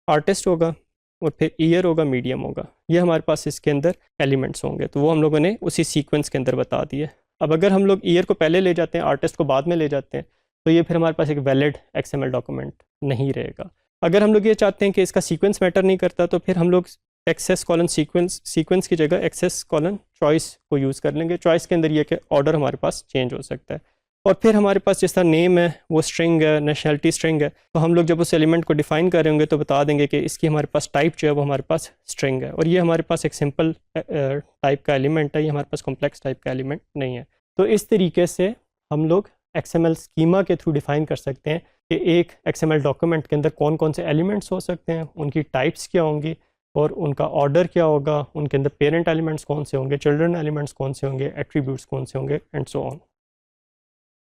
[SPEAKER 1] आर्टिस्ट होगा और फिर ईयर होगा, मीडियम होगा। ये हमारे पास इसके अंदर एलिमेंट्स होंगे, तो वो हम लोगों ने उसी सीक्वेंस के अंदर बता दिए। अब अगर हम लोग ईयर को पहले ले जाते हैं, आर्टिस्ट को बाद में ले जाते हैं, तो ये फिर हमारे पास एक वैलिड XML डॉक्यूमेंट नहीं रहेगा। अगर हम लोग ये चाहते हैं कि इसका सीक्वेंस मैटर नहीं करता तो फिर हम लोग एक्सेस कॉलन सीक्वेंस की जगह एक्सेस कॉलन चॉइस को यूज़ कर लेंगे। चॉइस के अंदर ये कि ऑर्डर हमारे पास चेंज हो सकता है। और फिर हमारे पास जिस तरह नेम है वो स्ट्रिंग है, नेशनैलिटी स्ट्रिंग है, तो हम लोग जब उस एलिमेंट को डिफाइन कर रहे होंगे तो बता देंगे कि इसकी हमारे पास टाइप जो है वो हमारे पास स्ट्रिंग है और ये हमारे पास एक सिंपल टाइप का एलिमेंट है, ये हमारे पास कॉम्प्लेक्स टाइप का एलिमेंट नहीं है। तो इस तरीके से हम लोग XML स्कीमा के थ्रू डिफाइन कर सकते हैं कि एक XML डॉक्यूमेंट के अंदर कौन कौन से एलिमेंट्स हो सकते हैं, उनकी टाइप्स क्या होंगी और उनका ऑर्डर क्या होगा, उनके अंदर पेरेंट एलिमेंट्स कौन से होंगे, चिल्ड्रन एलिमेंट्स कौन से होंगे, एट्रीब्यूट्स कौन से होंगे and so on.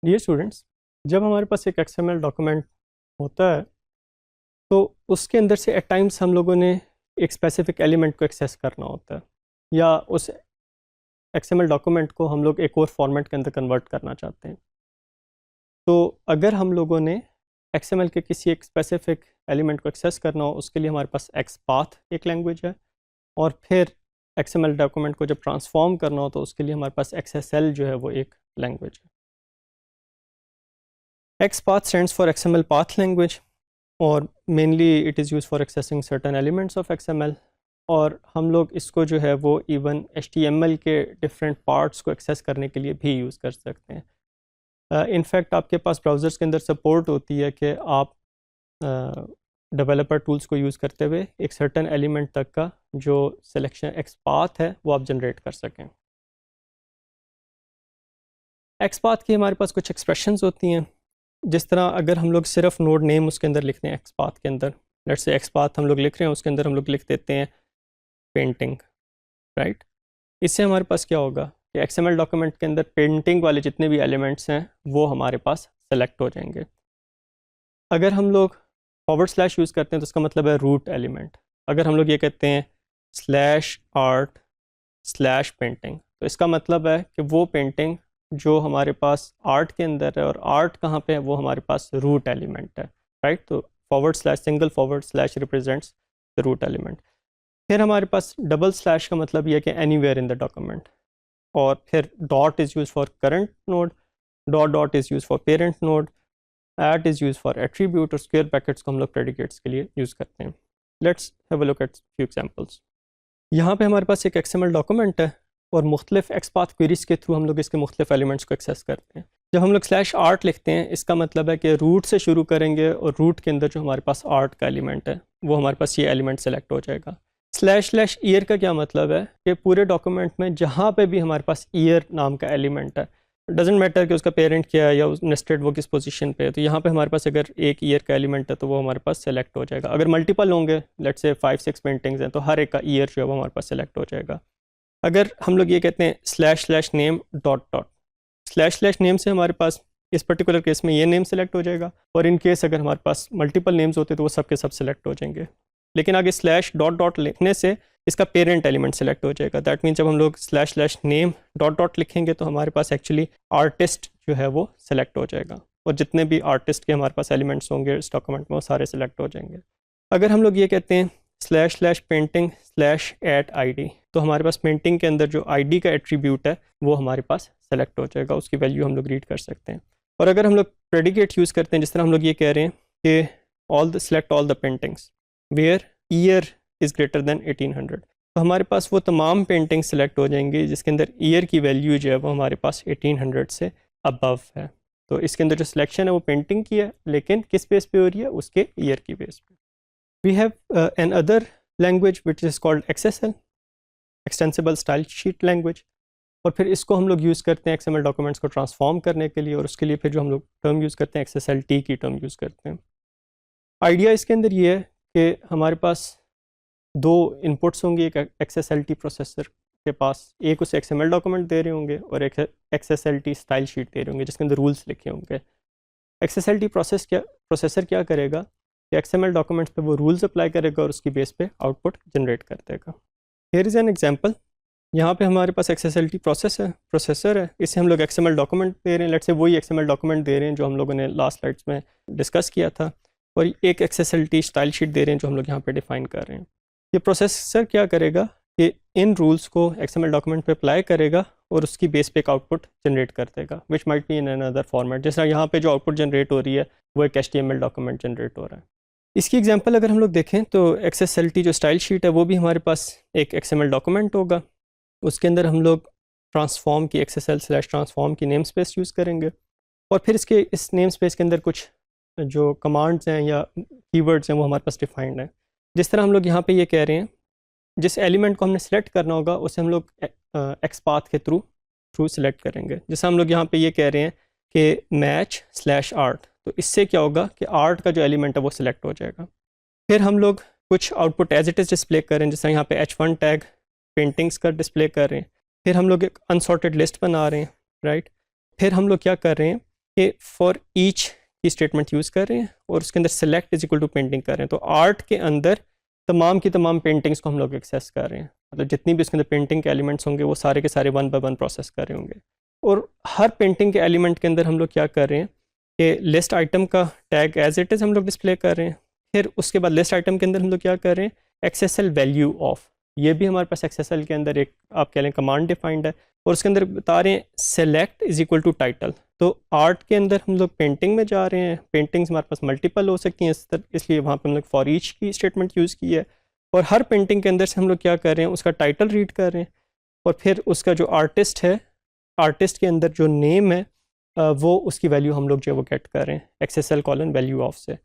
[SPEAKER 1] Dear students, जब हमारे पास एक XML डॉक्यूमेंट होता है तो उसके अंदर से एट टाइम्स हम लोगों ने एक स्पेसिफिक एलिमेंट को एक्सेस करना होता है, या उस XML डॉक्यूमेंट को हम लोग एक और फॉर्मेट के अंदर कन्वर्ट करना चाहते हैं। तो अगर हम लोगों ने XML के किसी एक स्पेसिफिक एलिमेंट को एक्सेस करना हो, उसके लिए हमारे पास XPath एक लैंग्वेज है, और फिर XML डॉक्यूमेंट को जब ट्रांसफॉर्म करना हो तो उसके लिए हमारे पास XSL जो है वो एक लैंग्वेज है। XPath stands for XML path language और mainly it is use for accessing certain elements of XML, और हम लोग इसको जो है वो इवन HTML के डिफरेंट पार्ट्स को एक्सेस करने के लिए भी यूज़ कर सकते हैं। इनफैक्ट आपके पास ब्राउज़र्स के अंदर सपोर्ट होती है कि आप डेवलपर टूल्स को यूज़ करते हुए एक सर्टन एलिमेंट तक का जो सिलेक्शन XPath है वो आप जनरेट कर सकें। XPath की हमारे पास कुछ एक्सप्रेशंस होती हैं, जिस तरह अगर हम लोग सिर्फ नोड नेम उसके अंदर लिखते हैं XPath के अंदर, लेट्स से XPath हम लोग लिख रहे हैं, उसके अंदर हम लोग लिख देते हैं पेंटिंग, राइट। इससे हमारे पास क्या होगा कि XML डॉक्यूमेंट के अंदर पेंटिंग वाले जितने भी एलिमेंट्स हैं वो हमारे पास सेलेक्ट हो जाएंगे। अगर हम लोग / यूज़ करते हैं तो इसका मतलब है रूट एलिमेंट। अगर हम लोग ये कहते हैं /art/painting तो इसका मतलब है कि वो पेंटिंग जो हमारे पास आर्ट के अंदर है, और आर्ट कहाँ पे है, वो हमारे पास रूट एलिमेंट है, राइट। तो // रिप्रेजेंट्स द रूट एलिमेंट। फिर हमारे पास // का मतलब ये है कि एनीवेयर इन द डॉक्यूमेंट, और फिर dot is use for current node, dot is use for parent node, at is use for attribute, और स्क्वायर ब्रैकेट्स को हम लोग प्रेडिकेट्स के लिए यूज़ करते हैं। Let's have a look at few examples. यहाँ पे हमारे पास एक XML डॉक्यूमेंट है और मुख्तलिफ XPath क्वेरीज के थ्रू हम लोग इसके मुख्तलिफ एलिमेंट्स को एक्सेस करते हैं। जब हम लोग /art लिखते हैं इसका मतलब है कि रूट से शुरू करेंगे और रूट के अंदर जो हमारे पास आर्ट का एलिमेंट है वो हमारे पास ये एलिमेंट सेलेक्ट हो जाएगा। //ईयर का क्या मतलब है कि पूरे डॉक्यूमेंट में जहाँ पे भी हमारे पास ईयर नाम का एलिमेंट है, डजेंट मैटर कि उसका पेरेंट क्या है या नेस्टेड वो किस पोजीशन पे है, तो यहाँ पे हमारे पास अगर एक ईयर का एलिमेंट है तो वो हमारे पास सेलेक्ट हो जाएगा। अगर मल्टीपल होंगे, लेट्स से 5-6 पेंटिंग्स हैं, तो हर एक का ईयर जो है वो हमारे पास सेलेक्ट हो जाएगा। अगर हम लोग ये कहते हैं //name ... //name से हमारे पास इस पर्टिकुलर केस में ये नेम सेलेक्ट हो जाएगा, और इन केस अगर हमारे पास मल्टीपल नेम्स होते तो वो सब के सब सेलेक्ट हो जाएंगे। लेकिन आगे /... लिखने से इसका पेरेंट एलिमेंट सेलेक्ट हो जाएगा। दैट मीन्स जब हम लोग //name ... लिखेंगे तो हमारे पास एक्चुअली आर्टिस्ट जो है वो सेलेक्ट हो जाएगा, और जितने भी आर्टिस्ट के हमारे पास एलिमेंट्स होंगे इस डॉक्यूमेंट में वो सारे सेलेक्ट हो जाएंगे। अगर हम लोग ये कहते हैं //painting/@id तो हमारे पास पेंटिंग के अंदर जो ID का एट्रीब्यूट है वो हमारे पास सेलेक्ट हो जाएगा, उसकी वैल्यू हम लोग रीड कर सकते हैं। और अगर हम लोग प्रेडिकेट यूज़ करते हैं, जिस तरह हम लोग ये कह रहे हैं कि select all the paintings where year is greater than 1800, तो हमारे पास वो तमाम पेंटिंग सेलेक्ट हो जाएंगी जिसके अंदर ईयर की वैल्यू जो है वो हमारे पास 1800 से अबव है। तो इसके अंदर जो सिलेक्शन है वो पेंटिंग की है, लेकिन किस बेस पे हो रही है, उसके ईयर की बेस पे। We have another language which is called XSL, extensible style sheet language, और फिर इसको हम लोग यूज़ करते हैं XML डॉक्यूमेंट्स को ट्रांसफॉर्म करने के लिए, और उसके लिए फिर जो हम लोग टर्म यूज़ करते हैं XSLT की टर्म यूज़ करते हैं। आइडिया इसके अंदर ये है कि हमारे पास दो इनपुट्स होंगे, एक XSLT प्रोसेसर के पास, एक उसे XML डॉक्यूमेंट दे रहे होंगे और एक XSLT स्टाइल शीट दे रहे होंगे जिसके अंदर रूल्स लिखे होंगे। XSLT प्रोसेसर क्या करेगा कि XML डॉक्यूमेंट्स पे वो रूल्स अप्लाई करेगा और उसकी बेस पे आउटपुट जनरेट कर देगा। Here is an example. यहाँ पे हमारे पास XSLT प्रोसेसर है, इसे हम लोग XML डॉक्यूमेंट दे रहे हैं, लेट्स से वही XML डॉक्यूमेंट दे रहे हैं जो हम लोगों ने लास्ट स्लाइड्स में डिस्कस किया था, और एक XSLT स्टाइल शीट दे रहे हैं जो हम लोग यहाँ पे डिफाइन कर रहे हैं। ये प्रोसेसर क्या करेगा कि इन रूल्स को XML डॉक्यूमेंट पे अप्लाई करेगा और उसकी बेस पे एक आउटपुट जनरेट कर देगा, which might be in another format. जैसा यहाँ पे जो आउटपुट जनरेट हो रही है वो एक HTML डॉक्यूमेंट जनरेट हो रहा है। इसकी एग्जांपल अगर हम लोग देखें तो XSLT जो स्टाइल शीट है वो भी हमारे पास एक XML डॉक्यूमेंट होगा, उसके अंदर हम लोग ट्रांसफॉर्म की XSL/transform की नेम स्पेस यूज़ करेंगे, और फिर इसके इस नेम स्पेस के अंदर कुछ जो कमांड्स हैं या कीवर्ड्स हैं वो हमारे पास डिफाइंड हैं। जिस तरह हम लोग यहाँ पे ये कह रहे हैं, जिस एलिमेंट को हमने सेलेक्ट करना होगा उसे हम लोग XPath के थ्रू सेलेक्ट करेंगे। जैसे हम लोग यहाँ पे ये कह रहे हैं कि मैच/आर्ट, तो इससे क्या होगा कि आर्ट का जो एलिमेंट है वो सिलेक्ट हो जाएगा। फिर हम लोग कुछ output as it is display कर रहे हैं, जैसे यहाँ पे H1 टैग पेंटिंग्स का डिस्प्ले कर रहे हैं। फिर हम लोग एक अनसॉर्टेड लिस्ट बना रहे हैं, राइट। फिर हम लोग क्या कर रहे हैं कि फॉर ईच की स्टेटमेंट यूज़ कर रहे हैं और उसके अंदर select is equal to painting कर रहे हैं। तो आर्ट के अंदर तमाम की तमाम पेंटिंग्स को हम लोग एक्सेस कर रहे हैं, मतलब जितनी भी उसके अंदर पेंटिंग के एलिमेंट्स होंगे वो सारे के सारे वन बाय वन प्रोसेस कर रहे होंगे। और हर पेंटिंग के एलिमेंट के अंदर हम लोग क्या कर रहे हैं कि लिस्ट आइटम का टैग एज इट इज़ हम लोग डिस्प्ले कर रहे हैं। फिर उसके बाद लिस्ट आइटम के अंदर हम लोग क्या कर रहे हैं, एक्सेसएल वैल्यू ऑफ, ये भी हमारे पास एक्सेसएल के अंदर एक आप कह लें कमांड डिफाइंड है, और उसके अंदर बता रहे हैं select is equal to title. तो आर्ट के अंदर हम लोग पेंटिंग में जा रहे हैं, पेंटिंग्स हमारे पास मल्टीपल हो सकती हैं इसलिए वहाँ पे हम लोग फॉर ईच की स्टेटमेंट यूज़ की है। और हर पेंटिंग के अंदर से हम लोग क्या कर रहे हैं, उसका टाइटल रीड कर रहे हैं, और फिर उसका जो आर्टिस्ट है, आर्टिस्ट के अंदर जो नेम है वो उसकी वैल्यू हम लोग जो है वो गेट कर रहे हैं एक्सेसएल कॉलन वैल्यू ऑफ से।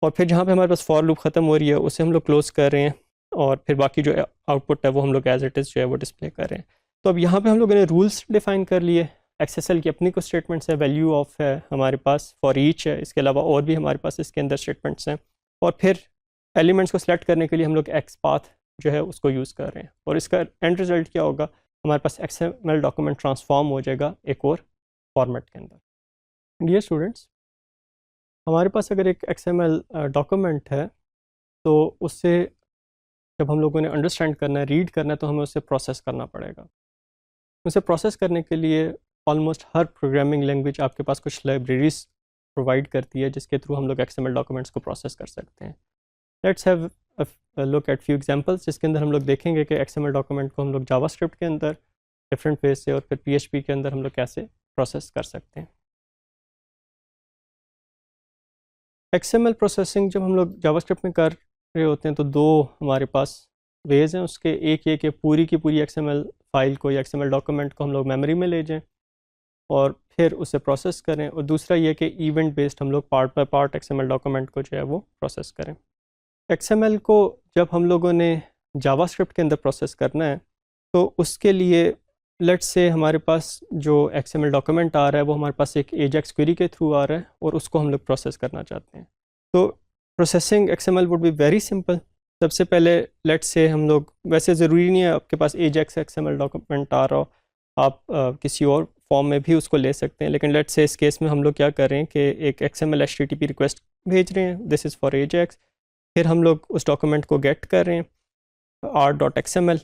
[SPEAKER 1] और फिर जहाँ पे हमारे पास फॉर लूप ख़त्म हो रही है उसे हम लोग क्लोज़ कर रहे हैं, और फिर बाकी जो आउटपुट है वो हम लोग एज इट इज़ जो है वो डिस्प्ले कर रहे हैं। तो अब यहाँ पे हम लोगों ने रूल्स डिफाइन कर लिए। एक्सेसएल की अपनी कुछ स्टेटमेंट्स है, वैल्यू ऑफ है हमारे पास, फॉर ईच है, इसके अलावा और भी हमारे पास इसके अंदर स्टेटमेंट्स हैं। और फिर एलिमेंट्स को सिलेक्ट करने के लिए हम लोग एक्स पाथ जो है उसको यूज़ कर रहे हैं, और इसका एंड रिज़ल्ट क्या होगा, हमारे पास XML डॉक्यूमेंट ट्रांसफॉर्म हो जाएगा एक और फॉर्मेट के अंदर। डियर स्टूडेंट्स, हमारे पास अगर एक XML डॉक्यूमेंट है तो उससे जब हम लोगों ने अंडरस्टैंड करना है, रीड करना है, तो हमें उसे प्रोसेस करना पड़ेगा। उसे प्रोसेस करने के लिए ऑलमोस्ट हर प्रोग्रामिंग लैंग्वेज आपके पास कुछ लाइब्रेरीज प्रोवाइड करती है जिसके थ्रू हम लोग XML डॉक्यूमेंट्स को प्रोसेस कर सकते हैं। Let's have look at few examples, जिसके अंदर हम लोग देखेंगे कि XML डॉक्यूमेंट को हम लोग जावास्क्रिप्ट के अंदर डिफरेंट वे से और फिर PHP के अंदर हम लोग कैसे प्रोसेस कर सकते हैं। XML प्रोसेसिंग जब हम लोग जावास्क्रिप्ट में कर रहे होते हैं तो दो हमारे पास वेज हैं उसके। एक ये कि पूरी की पूरी XML फाइल को या XML डॉक्यूमेंट को हम लोग मेमोरी में ले जाएं और फिर उसे प्रोसेस करें, और दूसरा ये कि इवेंट बेस्ड हम लोग part by part XML document को जो है वो प्रोसेस करें। XML को जब हम लोगों ने जावास्क्रिप्ट के अंदर प्रोसेस करना है तो उसके लिए लेट्स से हमारे पास जो XML डॉक्यूमेंट आ रहा है वो हमारे पास एक AJAX क्वेरी के थ्रू आ रहा है और उसको हम लोग प्रोसेस करना चाहते हैं। तो processing XML would be very simple. सबसे पहले लेट्स से हम लोग, वैसे ज़रूरी नहीं है आपके पास AJAX XML डॉक्यूमेंट आ रहा हो, आप किसी और फॉर्म में भी उसको ले सकते हैं, लेकिन लेट्स से इस केस में हम लोग क्या कर रहे हैं कि एक XML HTTP रिक्वेस्ट भेज रहे हैं, दिस इज़ फॉर AJAX। फिर हम लोग उस डॉक्यूमेंट को गेट कर रहे हैं r.xml,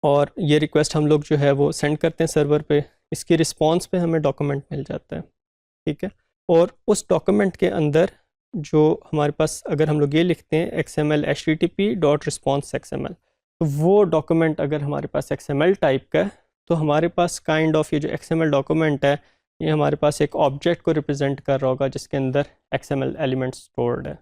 [SPEAKER 1] और ये रिक्वेस्ट हम लोग जो है वो सेंड करते हैं सर्वर पे। इसकी रिस्पांस पे हमें डॉक्यूमेंट मिल जाता है, ठीक है। और उस डॉक्यूमेंट के अंदर जो हमारे पास, अगर हम लोग ये लिखते हैं XML http.response XML, तो वो डॉक्यूमेंट अगर हमारे पास XML टाइप का है तो हमारे पास काइंड ऑफ ये जो XML डॉक्यूमेंट है ये हमारे पास एक ऑब्जेक्ट को रिप्रेजेंट कर रहा होगा जिसके अंदर XML एलिमेंट स्टोर्ड है।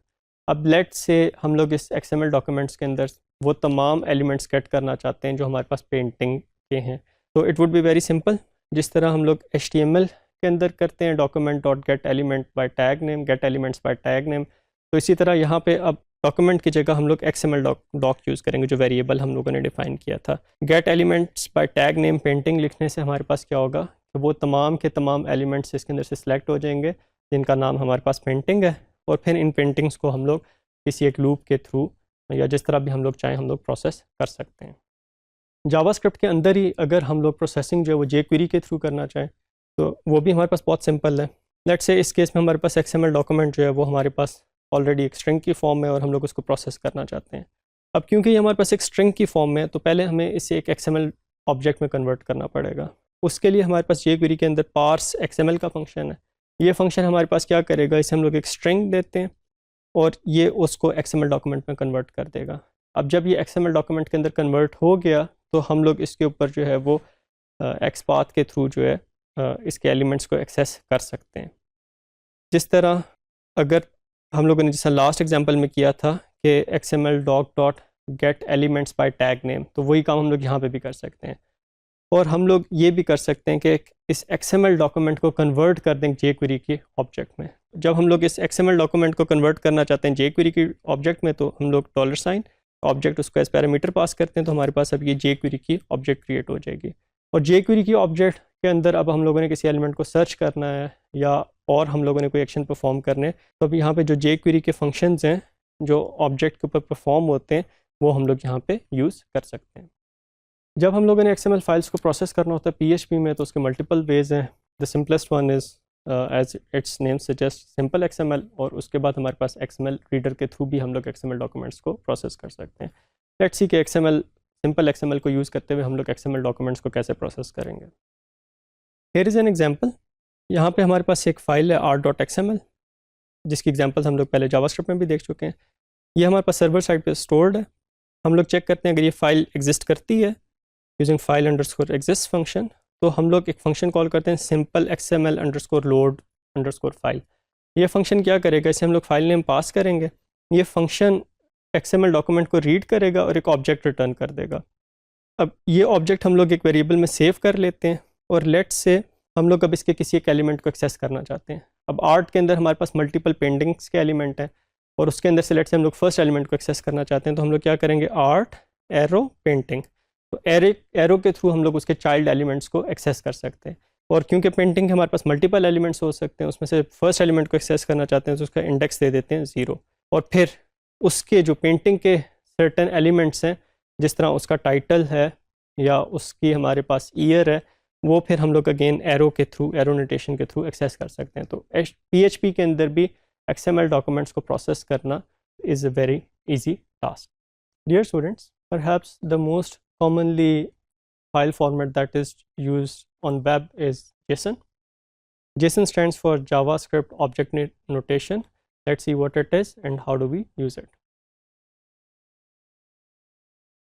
[SPEAKER 1] अब लेट से हम लोग इस XML डॉक्यूमेंट्स के अंदर वो तमाम एलिमेंट्स गेट करना चाहते हैं जो हमारे पास पेंटिंग के हैं, तो it would be very simple. जिस तरह हम लोग HTML के अंदर करते हैं document dot gate element by tag name, gate elements bye tag name, तो इसी तरह यहाँ पे अब डॉक्यूमेंट की जगह हम लोग XML डॉक यूज़ करेंगे जो वेरिएबल हम लोगों ने डिफाइन किया था। Gate elements bye tag name painting लिखने से हमारे पास क्या होगा कि वो तमाम के तमाम एलिमेंट्स इसके अंदर से सिलेक्ट हो जाएंगे जिनका नाम हमारे पास पेंटिंग है, और फिर इन पेंटिंग्स को हम लोग किसी एक लूप के थ्रू या जिस तरह भी हम लोग चाहें हम लोग प्रोसेस कर सकते हैं। जावास्क्रिप्ट के अंदर ही अगर हम लोग प्रोसेसिंग जो है वो jQuery के थ्रू करना चाहें तो वो भी हमारे पास बहुत सिंपल है। लेट्स से इस केस में हमारे पास XML डॉक्यूमेंट जो है वो हमारे पास ऑलरेडी एक स्ट्रिंग की फॉर्म में और हम लोग उसको प्रोसेस करना चाहते हैं। अब क्योंकि ये हमारे पास एक स्ट्रिंग की फॉर्म में है तो पहले हमें इसे एक XML ऑब्जेक्ट में कन्वर्ट करना पड़ेगा। उसके लिए हमारे पास jQuery के अंदर पार्स XML का फंक्शन है। ये फंक्शन हमारे पास क्या करेगा, इसे हम लोग एक स्ट्रिंग देते हैं और ये उसको XML डॉक्यूमेंट में कन्वर्ट कर देगा। अब जब ये XML डॉक्यूमेंट के अंदर कन्वर्ट हो गया तो हम लोग इसके ऊपर जो है वो XPath के थ्रू जो है इसके एलिमेंट्स को एक्सेस कर सकते हैं। जिस तरह अगर हम लोगों ने जैसा लास्ट एग्जांपल में किया था कि XML doc dot gate elements bye tag name, तो वही काम हम लोग यहाँ पे भी कर सकते हैं। और हम लोग ये भी कर सकते हैं कि इस XML डॉक्यूमेंट को कन्वर्ट कर दें jQuery के ऑब्जेक्ट में। जब हम लोग इस XML डॉक्यूमेंट को कन्वर्ट करना चाहते हैं jQuery की ऑब्जेक्ट में तो हम लोग $, ऑब्जेक्ट उसको एज पैरामीटर पास करते हैं, तो हमारे पास अब ये jQuery की ऑब्जेक्ट क्रिएट हो जाएगी। और jQuery की ऑब्जेक्ट के अंदर अब हम लोगों ने किसी एलिमेंट को सर्च करना है या और हम लोगों ने कोई एक्शन परफॉर्म करने, तो अब यहाँ पे जो jQuery के फंक्शंस हैं जो ऑब्जेक्ट के ऊपर परफॉर्म होते हैं वो हम लोग यहाँ पे यूज़ कर सकते हैं। जब हम लोगों ने XML फाइल्स को प्रोसेस करना होता है PHP में, तो उसके मल्टीपल वेज हैं। The simplest one is as its name suggest simple XML, और उसके बाद हमारे पास XML रीडर के थ्रू भी हम लोग XML डॉक्यूमेंट्स को प्रोसेस कर सकते हैं। लेट्स सी कि सिंपल XML को यूज़ करते हुए हम लोग XML डॉक्यूमेंट्स को कैसे प्रोसेस करेंगे। Here is an example. यहाँ पे हमारे पास एक फ़ाइल है r.xml, जिसकी एग्जांपल्स हम लोग पहले जावास्क्रिप्ट में भी देख चुके हैं। ये हमारे पास सर्वर साइड पे स्टोर्ड है। हम लोग चेक करते हैं अगर ये फ़ाइल एग्जिस्ट करती है using file underscore exist function, तो हम लोग एक फंक्शन कॉल करते हैं simple XML underscore load underscore file. ये फंक्शन क्या करेगा, इसे हम लोग फाइल नेम पास करेंगे, ये फंक्शन XML डॉक्यूमेंट को रीड करेगा और एक ऑब्जेक्ट रिटर्न कर देगा। अब ये ऑब्जेक्ट हम लोग एक वेरिएबल में सेव कर लेते हैं, और लेट्स से हम लोग अब इसके किसी एक एलिमेंट को एक्सेस करना चाहते हैं। अब आर्ट के अंदर हमारे पास मल्टीपल पेंडिंग्स के एलिमेंट हैं, और उसके अंदर से लेट्स से हम लोग फर्स्ट एलिमेंट को एक्सेस करना चाहते हैं, तो हम लोग क्या करेंगे, आर्ट एरो पेंटिंग। तो एरो के थ्रू हम लोग उसके चाइल्ड एलिमेंट्स को एक्सेस कर सकते हैं। और क्योंकि पेंटिंग के हमारे पास मल्टीपल एलिमेंट्स हो सकते हैं, उसमें से फर्स्ट एलिमेंट को एक्सेस करना चाहते हैं तो उसका इंडेक्स दे देते हैं 0, और फिर उसके जो पेंटिंग के सर्टेन एलिमेंट्स हैं, जिस तरह उसका टाइटल है या उसकी हमारे पास ईयर है, वो फिर हम लोग अगेन एरो के थ्रू, एरो नोटेशन के थ्रू एक्सेस कर सकते हैं। तो PHP के अंदर भी XML डॉक्यूमेंट्स को प्रोसेस करना is a very easy task. Dear students, perhaps the most commonly file format that is used on web is JSON. JSON stands for JavaScript Object Notation. Let's see what it is and how do we use it.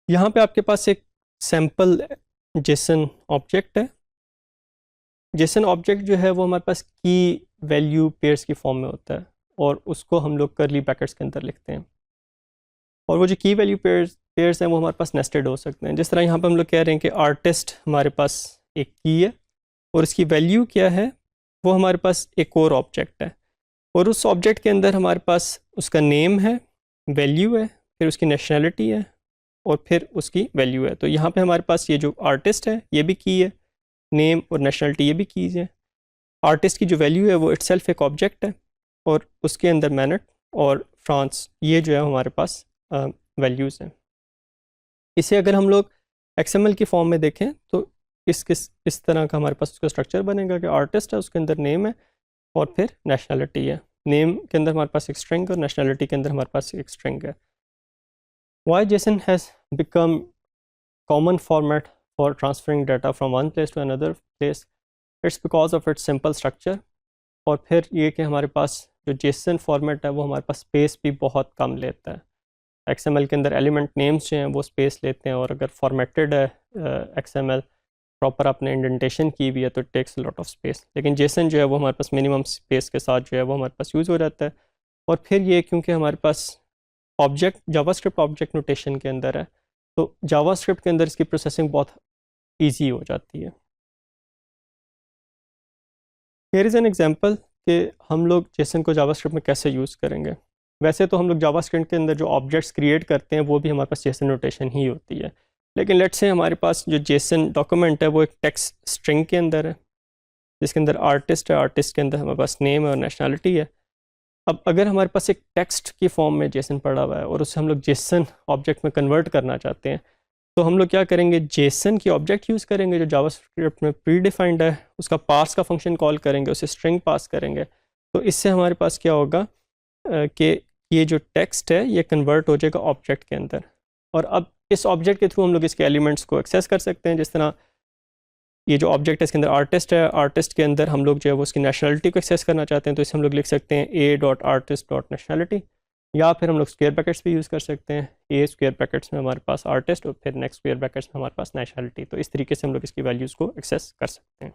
[SPEAKER 1] यहाँ पे आपके पास एक sample JSON object है। JSON object जो है वो हमारे पास की वैल्यू पेयर्स की फॉर्म में होता है, और उसको हम लोग करली ब्रैकेट्स के अंदर लिखते हैं। और वो जो की वैल्यू पेयर्स हैं वो हमारे पास नेस्टेड हो सकते हैं। जिस तरह यहाँ पे हम लोग कह रहे हैं कि आर्टिस्ट हमारे पास एक की है, और इसकी वैल्यू क्या है, वो हमारे पास एक और ऑब्जेक्ट है, और उस ऑब्जेक्ट के अंदर हमारे पास उसका नेम है, वैल्यू है, फिर उसकी नेशनैलिटी है, और फिर उसकी वैल्यू है। तो यहाँ पे हमारे पास ये जो आर्टिस्ट है ये भी की है, नेम और नेशनैलिटी ये भी कीज़ है। आर्टिस्ट की जो वैल्यू है वो इटसेल्फ एक ऑब्जेक्ट है, और उसके अंदर मिनट और फ्रांस ये जो है हमारे पास वैल्यूज़ हैं। इसे अगर हम लोग XML की फॉर्म में देखें तो इस तरह का हमारे पास उसका स्ट्रक्चर बनेगा कि आर्टिस्ट है, उसके अंदर नेम है, और फिर नेशनैलिटी है। नेम के अंदर हमारे पास एक स्ट्रिंग और नेशनैलिटी के अंदर हमारे पास एक स्ट्रिंग है। Why JSON has become common format for transferring data from one place to another place? It's because of its simple structure. और फिर ये कि हमारे पास जो JSON फॉर्मेट है वो हमारे पास स्पेस भी बहुत कम लेता है। XML के अंदर एलिमेंट नेम्स जो हैं वो स्पेस लेते हैं, और अगर फॉर्मेटेड है XML प्रॉपर आपने इंडेंटेशन की भी है तो it takes lot of space. लेकिन JSON जो है वो हमारे पास मिनिमम स्पेस के साथ जो है वो हमारे पास यूज़ हो जाता है। और फिर ये क्योंकि हमारे पास ऑब्जेक्ट जावास्क्रिप्ट ऑब्जेक्ट नोटेशन के अंदर है, तो जावास्क्रिप्ट के अंदर इसकी प्रोसेसिंग बहुत ईजी हो जाती है। हियर इज़ एन एग्जांपल कि हम लोग JSON को जावास्क्रिप्ट में कैसे यूज़ करेंगे। वैसे तो हम लोग जावास्क्रिप्ट के अंदर जो ऑब्जेक्ट्स क्रिएट करते हैं वो भी हमारे पास JSON नोटेशन ही होती है, लेकिन लेट्स से हमारे पास जो JSON डॉक्यूमेंट है वो एक टेक्स्ट स्ट्रिंग के अंदर है, जिसके अंदर आर्टिस्ट है, आर्टिस्ट के अंदर हमारे पास नेम है और नेशनैलिटी है। अब अगर हमारे पास एक टेक्स्ट की फॉर्म में JSON पड़ा हुआ है और उसे हम लोग JSON ऑब्जेक्ट में कन्वर्ट करना चाहते हैं, तो हम लोग क्या करेंगे, JSON की ऑब्जेक्ट यूज़ करेंगे जो जावास्क्रिप्ट में प्री डिफाइंड है, उसका पास का फंक्शन कॉल करेंगे, उसे स्ट्रिंग पास करेंगे। तो इससे हमारे पास क्या होगा कि ये जो टेक्स्ट है ये कन्वर्ट हो जाएगा ऑब्जेक्ट के अंदर, और अब इस ऑब्जेक्ट के थ्रू हम लोग इसके एलिमेंट्स को एक्सेस कर सकते हैं। जिस तरह ये जो ऑब्जेक्ट है इसके अंदर आर्टिस्ट है, आर्टिस्ट के अंदर हम लोग जो है वो उसकी नेशनलिटी को एक्सेस करना चाहते हैं, तो इसे हम लोग लिख सकते हैं a.artist.nationality, या फिर हम लोग स्क्वायर ब्रैकेट्स भी यूज़ कर सकते हैं। ए स्क्वायर ब्रैकेट्स में हमारे पास आर्टिस्ट और फिर नेक्स्ट स्क्वायर ब्रैकेट्स में हमारे पास नेशनलिटी। तो इस तरीके से हम लोग इसकी वैल्यूज़ को एक्सेस कर सकते हैं।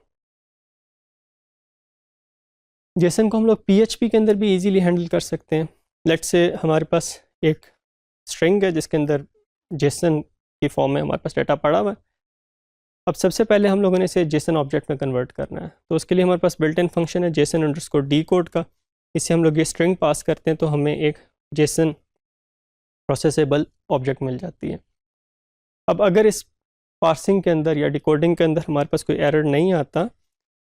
[SPEAKER 1] JSON को हम लोग PHP के अंदर भी इजीली हैंडल कर सकते हैं। लेट्स से हमारे पास एक स्ट्रिंग है जिसके अंदर JSON की फॉर्म में हमारे पास डाटा पड़ा हुआ है। अब सबसे पहले हम लोगों ने इसे JSON ऑब्जेक्ट में कन्वर्ट करना है, तो उसके लिए हमारे पास बिल्ट इन फंक्शन है JSON_decode का। इससे हम लोग ये स्ट्रिंग पास करते हैं तो हमें एक JSON प्रोसेसेबल ऑब्जेक्ट मिल जाती है। अब अगर इस पार्सिंग के अंदर या डिकोडिंग के अंदर हमारे पास कोई एरर नहीं आता,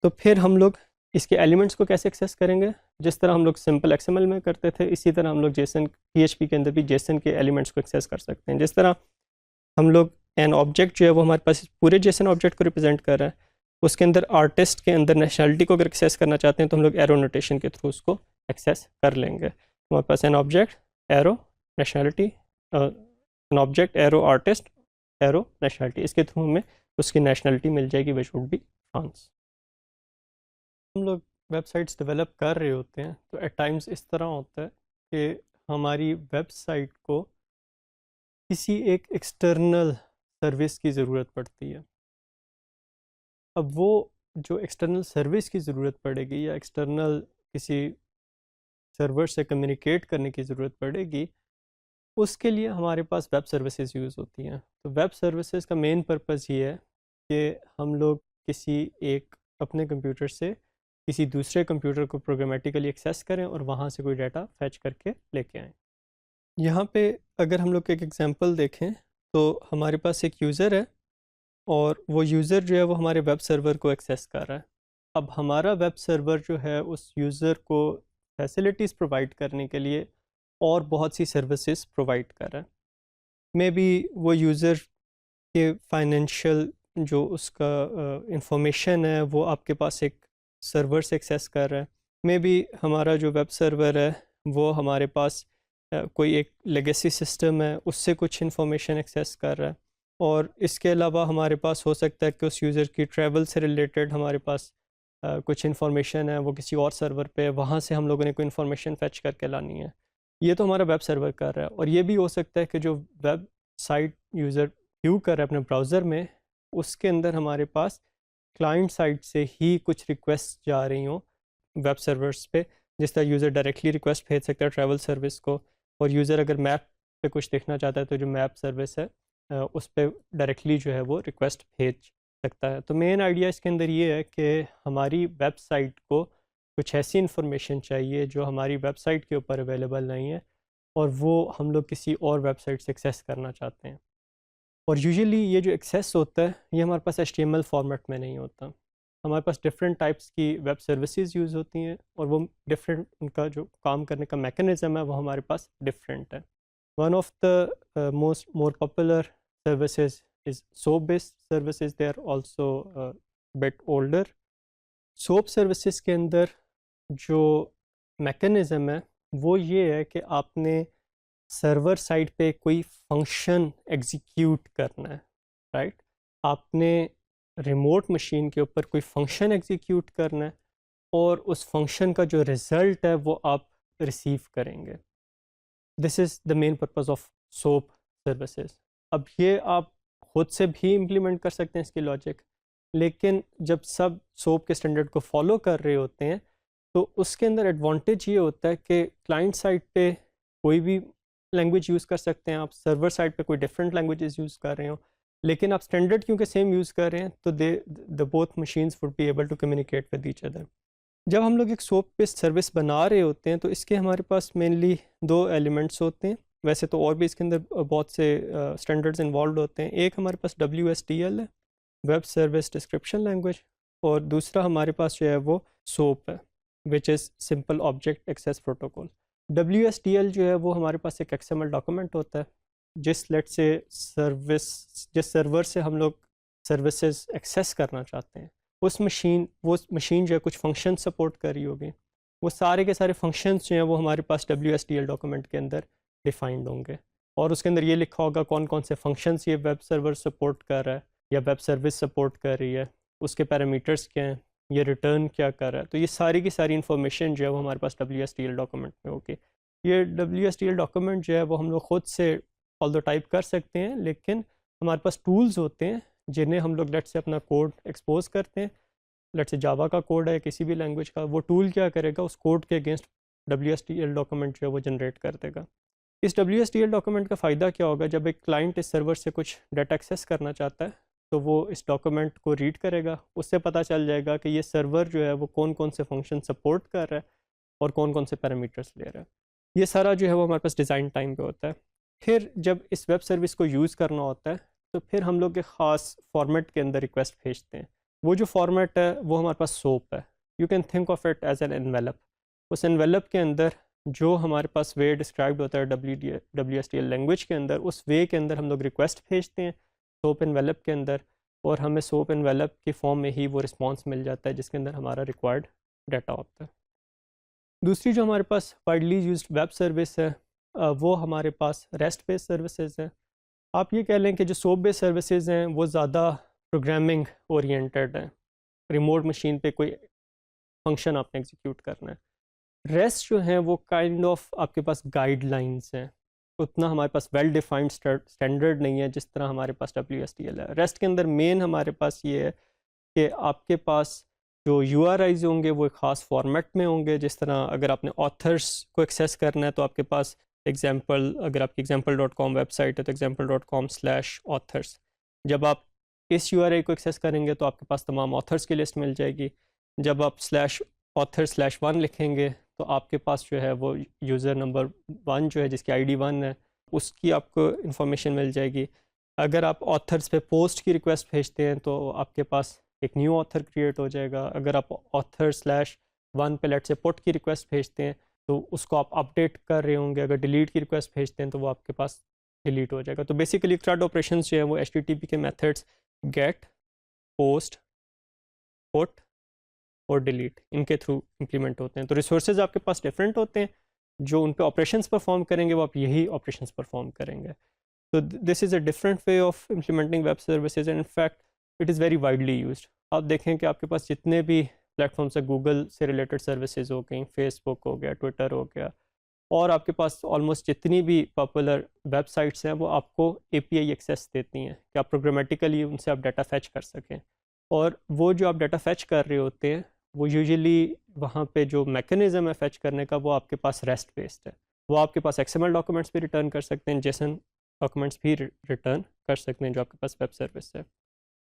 [SPEAKER 1] तो फिर हम लोग इसके एलिमेंट्स को कैसे एक्सेस करेंगे? जिस तरह हम लोग सिंपल XML में करते थे, इसी तरह हम लोग जेसन PHP के अंदर भी जेसन के एलिमेंट्स को एक्सेस कर सकते हैं। जिस तरह हम लोग एन ऑब्जेक्ट जो है वो हमारे पास पूरे जेसन ऑब्जेक्ट को रिप्रेजेंट कर रहा है, उसके अंदर आर्टिस्ट के अंदर नेशनलिटी को अगर एक्सेस करना चाहते हैं तो हम लोग एरो नोटेशन के थ्रू उसको एक्सेस कर लेंगे। हमारे पास an object arrow nationality, an object arrow artist arrow nationality, इसके थ्रू हमें उसकी नेशनलिटी मिल जाएगी, विच वुड बी फ्रांस। हम लोग वेबसाइट्स डेवलप कर रहे होते हैं तो एट टाइम्स इस तरह होता है कि हमारी वेबसाइट को किसी एक एक्सटर्नल सर्विस की ज़रूरत पड़ती है। अब वो जो एक्सटर्नल सर्विस की ज़रूरत पड़ेगी या एक्सटर्नल किसी सर्वर से कम्युनिकेट करने की ज़रूरत पड़ेगी, उसके लिए हमारे पास वेब सर्विसेज यूज़ होती हैं। तो वेब सर्विसेज का मेन पर्पज़ ये है कि हम लोग किसी एक अपने कंप्यूटर से किसी दूसरे कंप्यूटर को प्रोग्रामेटिकली एक्सेस करें और वहाँ से कोई डाटा फैच करके लेके आएँ। यहाँ पे अगर हम लोग एक एग्जांपल देखें तो हमारे पास एक यूज़र है और वो यूज़र जो है वो हमारे वेब सर्वर को एक्सेस कर रहा है। अब हमारा वेब सर्वर जो है उस यूज़र को फैसिलिटीज़ प्रोवाइड करने के लिए और बहुत सी सर्विसेज प्रोवाइड कर रहा है। मे बी वो यूज़र के फाइनेंशियल जो उसका इंफॉर्मेशन है वो आपके पास एक सर्वर से एक्सेस कर रहा है। मे बी हमारा जो वेब सर्वर है वो हमारे पास कोई एक लेगेसी सिस्टम है उससे कुछ इंफॉर्मेशन एक्सेस कर रहा है। और इसके अलावा हमारे पास हो सकता है कि उस यूज़र की ट्रैवल से रिलेटेड हमारे पास कुछ इन्फॉर्मेशन है, वो किसी और सर्वर पे, वहाँ से हम लोगों ने कोई इन्फॉर्मेशन फैच करके लानी है। ये तो हमारा वेब सर्वर कर रहा है। और ये भी हो सकता है कि जो वेब साइट यूज़र व्यू कर रहा है अपने ब्राउज़र में, उसके अंदर हमारे पास क्लाइंट साइड से ही कुछ रिक्वेस्ट जा रही हों वेब सर्वर्स पे। जिस तरह यूज़र डायरेक्टली रिक्वेस्ट भेज सकता है ट्रैवल सर्विस को, और यूज़र अगर मैप पे कुछ देखना चाहता है तो जो मैप सर्विस है उस पर डायरेक्टली जो है वो रिक्वेस्ट भेज सकता है। तो मेन आइडिया इसके अंदर ये है कि हमारी वेबसाइट को कुछ ऐसी इन्फॉर्मेशन चाहिए जो हमारी वेबसाइट के ऊपर अवेलेबल नहीं है और वो हम लोग किसी और वेबसाइट से एक्सेस करना चाहते हैं। और यूजुअली ये जो एक्सेस होता है ये हमारे पास HTML फॉर्मेट में नहीं होता। हमारे पास डिफरेंट टाइप्स की वेब सर्विसेज यूज़ होती हैं और वो डिफरेंट, उनका जो काम करने का मैकेनिज़्म है वो हमारे पास डिफरेंट है। One of the most more popular services is SOAP based services. They are also bit older. SOAP services के अंदर जो मैकेनिज़्म है वो ये है कि आपने सर्वर साइड पे कोई फंक्शन एग्जीक्यूट करना है, राइट? आपने रिमोट मशीन के ऊपर कोई फंक्शन एग्जीक्यूट करना है और उस फंक्शन का जो रिज़ल्ट है वो आप रिसीव करेंगे। This is the main purpose of SOAP services. अब ये आप खुद से भी इम्प्लीमेंट कर सकते हैं इसकी लॉजिक, लेकिन जब सब SOAP के स्टैंडर्ड को फॉलो कर रहे होते हैं तो उसके अंदर एडवांटेज ये होता है कि क्लाइंट साइड पे कोई भी लैंग्वेज यूज़ कर सकते हैं आप, सर्वर साइड पे कोई डिफरेंट लैंग्वेजेस यूज़ कर रहे हो, लेकिन आप स्टैंडर्ड क्योंकि सेम यूज़ कर रहे हैं तो the both machines would be able to communicate with each other. जब हम लोग एक SOAP बेस्ड सर्विस बना रहे होते हैं तो इसके हमारे पास मेनली दो एलिमेंट्स होते हैं। वैसे तो और भी इसके अंदर बहुत से स्टैंडर्ड्स इन्वॉल्व होते हैं। एक हमारे पास WSDL है, वेब सर्विस डिस्क्रिप्शन लैंग्वेज, और दूसरा हमारे पास जो है वो SOAP है, which is simple object access protocol. WSDL जो है वो हमारे पास एक XML डॉक्यूमेंट होता है जिस सर्वर से हम लोग सर्विसेज एक्सेस करना चाहते हैं वो मशीन जो है कुछ फंक्शन सपोर्ट कर रही होगी, वो सारे के सारे फंक्शंस जो हैं वो हमारे पास WSDL डॉक्यूमेंट के अंदर डिफाइंड होंगे और उसके अंदर ये लिखा होगा कौन कौन से फंक्शंस ये वेब सर्वर सपोर्ट कर रहा है या वेब सर्विस सपोर्ट कर रही है, उसके पैरामीटर्स क्या हैं, ये रिटर्न क्या कर रहा है। तो ये सारी की सारी इन्फॉर्मेशन जो है वो हमारे पास WSDL डॉक्यूमेंट में होगी। ये WSDL डॉक्यूमेंट जो है वो हम लोग खुद से ऑल्दो टाइप कर सकते हैं, लेकिन हमारे पास टूल्स होते हैं जिन्हें हम लोग लेट से अपना कोड एक्सपोज करते हैं। लेट से जावा का कोड है किसी भी लैंग्वेज का, वो टूल क्या करेगा उस कोड के अगेंस्ट WSDL डॉक्यूमेंट जो है वो जनरेट कर देगा। इस WSDL डॉक्यूमेंट का फ़ायदा क्या होगा, जब एक क्लाइंट इस सर्वर से कुछ डाटा एक्सेस करना चाहता है तो वो इस डॉक्यूमेंट को रीड करेगा, उससे पता चल जाएगा कि ये सर्वर जो है वो कौन कौन से फंक्शन सपोर्ट कर रहा है और कौन कौन से पैरामीटर्स ले रहा है। ये सारा जो है वो हमारे पास डिज़ाइन टाइम पे होता है। फिर जब इस वेब सर्विस को यूज़ करना होता है तो फिर हम लोग एक ख़ास फॉर्मेट के अंदर रिक्वेस्ट भेजते हैं। वो जो फॉर्मेट है वो हमारे पास सोप है। You can think of it as an envelope. उस एनवेलप के अंदर जो हमारे पास वे डिस्क्राइब्ड होता है WSDL लैंग्वेज के अंदर, उस वे के अंदर हम लोग रिक्वेस्ट भेजते हैं सोप एनवेलप के अंदर, और हमें सोप एनवेलप के फॉर्म में ही वो रिस्पॉन्स मिल जाता है जिसके अंदर हमारा रिक्वायर्ड डाटा होता है। दूसरी जो हमारे पास वाइडली यूज्ड वेब सर्विस है वो हमारे पास रेस्ट बेस्ड सर्विसेज है। आप ये कह लें कि जो सोप बेस्ड सर्विसेज हैं वो ज़्यादा प्रोग्रामिंग ओरिएंटेड हैं, रिमोट मशीन पे कोई फंक्शन आपने एग्जीक्यूट करना है। रेस्ट जो है वो काइंड ऑफ आपके पास गाइडलाइंस हैं, उतना हमारे पास वेल डिफाइंड स्टैंडर्ड नहीं है जिस तरह हमारे पास WSDL है। रेस्ट के अंदर मेन हमारे पास ये है कि आपके पास जो URIs होंगे वो एक ख़ास फॉर्मेट में होंगे। जिस तरह अगर आपने ऑथर्स को एक्सेस करना है तो आपके पास एग्जाम्पल, अगर आपकी example.com वेबसाइट है तो example.com/authors, जब आप इस URI को एक्सेस करेंगे तो आपके पास तमाम ऑथर्स की लिस्ट मिल जाएगी। जब आप /author/1 लिखेंगे तो आपके पास जो है वो यूज़र नंबर 1 जो है जिसकी ID 1 है उसकी आपको इंफॉर्मेशन मिल जाएगी। अगर आप ऑथर्स पे पोस्ट की रिक्वेस्ट भेजते हैं तो आपके पास एक न्यू ऑथर क्रिएट हो जाएगा। अगर आप author/1 पे लेट से पुट की रिक्वेस्ट भेजते हैं तो उसको आप अपडेट कर रहे होंगे। अगर डिलीट की रिक्वेस्ट भेजते हैं तो वो आपके पास डिलीट हो जाएगा। तो बेसिकली CRUD ऑपरेशंस जो है वो HTTP के मेथड्स गेट, पोस्ट, पुट और डिलीट इनके थ्रू इम्प्लीमेंट होते हैं। तो रिसोर्सेज आपके पास डिफरेंट होते हैं, जो उन पे ऑपरेशंस परफॉर्म करेंगे वो आप यही ऑपरेशंस परफॉर्म करेंगे। तो this is a different way of implementing web services and in fact it is very widely used. आप देखें कि आपके पास जितने भी प्लेटफॉर्म्स है, गूगल से रिलेटेड सर्विसेज हो गई, फेसबुक हो गया, ट्विटर हो गया, और आपके पास ऑलमोस्ट जितनी भी पॉपुलर वेबसाइट्स हैं वो आपको API एक्सेस देती हैं कि आप प्रोग्रामेटिकली उनसे आप डाटा फैच कर सकें। और वो जो आप डाटा फैच कर रहे होते हैं वो यूजुअली वहाँ पे जो मैकेनिज़्म है फैच करने का वो आपके पास रेस्ट बेस्ड है। वो आपके पास XML डॉक्यूमेंट्स भी रिटर्न कर सकते हैं, JSON डॉक्यूमेंट्स भी रिटर्न कर सकते हैं जो आपके पास वेब सर्विस है।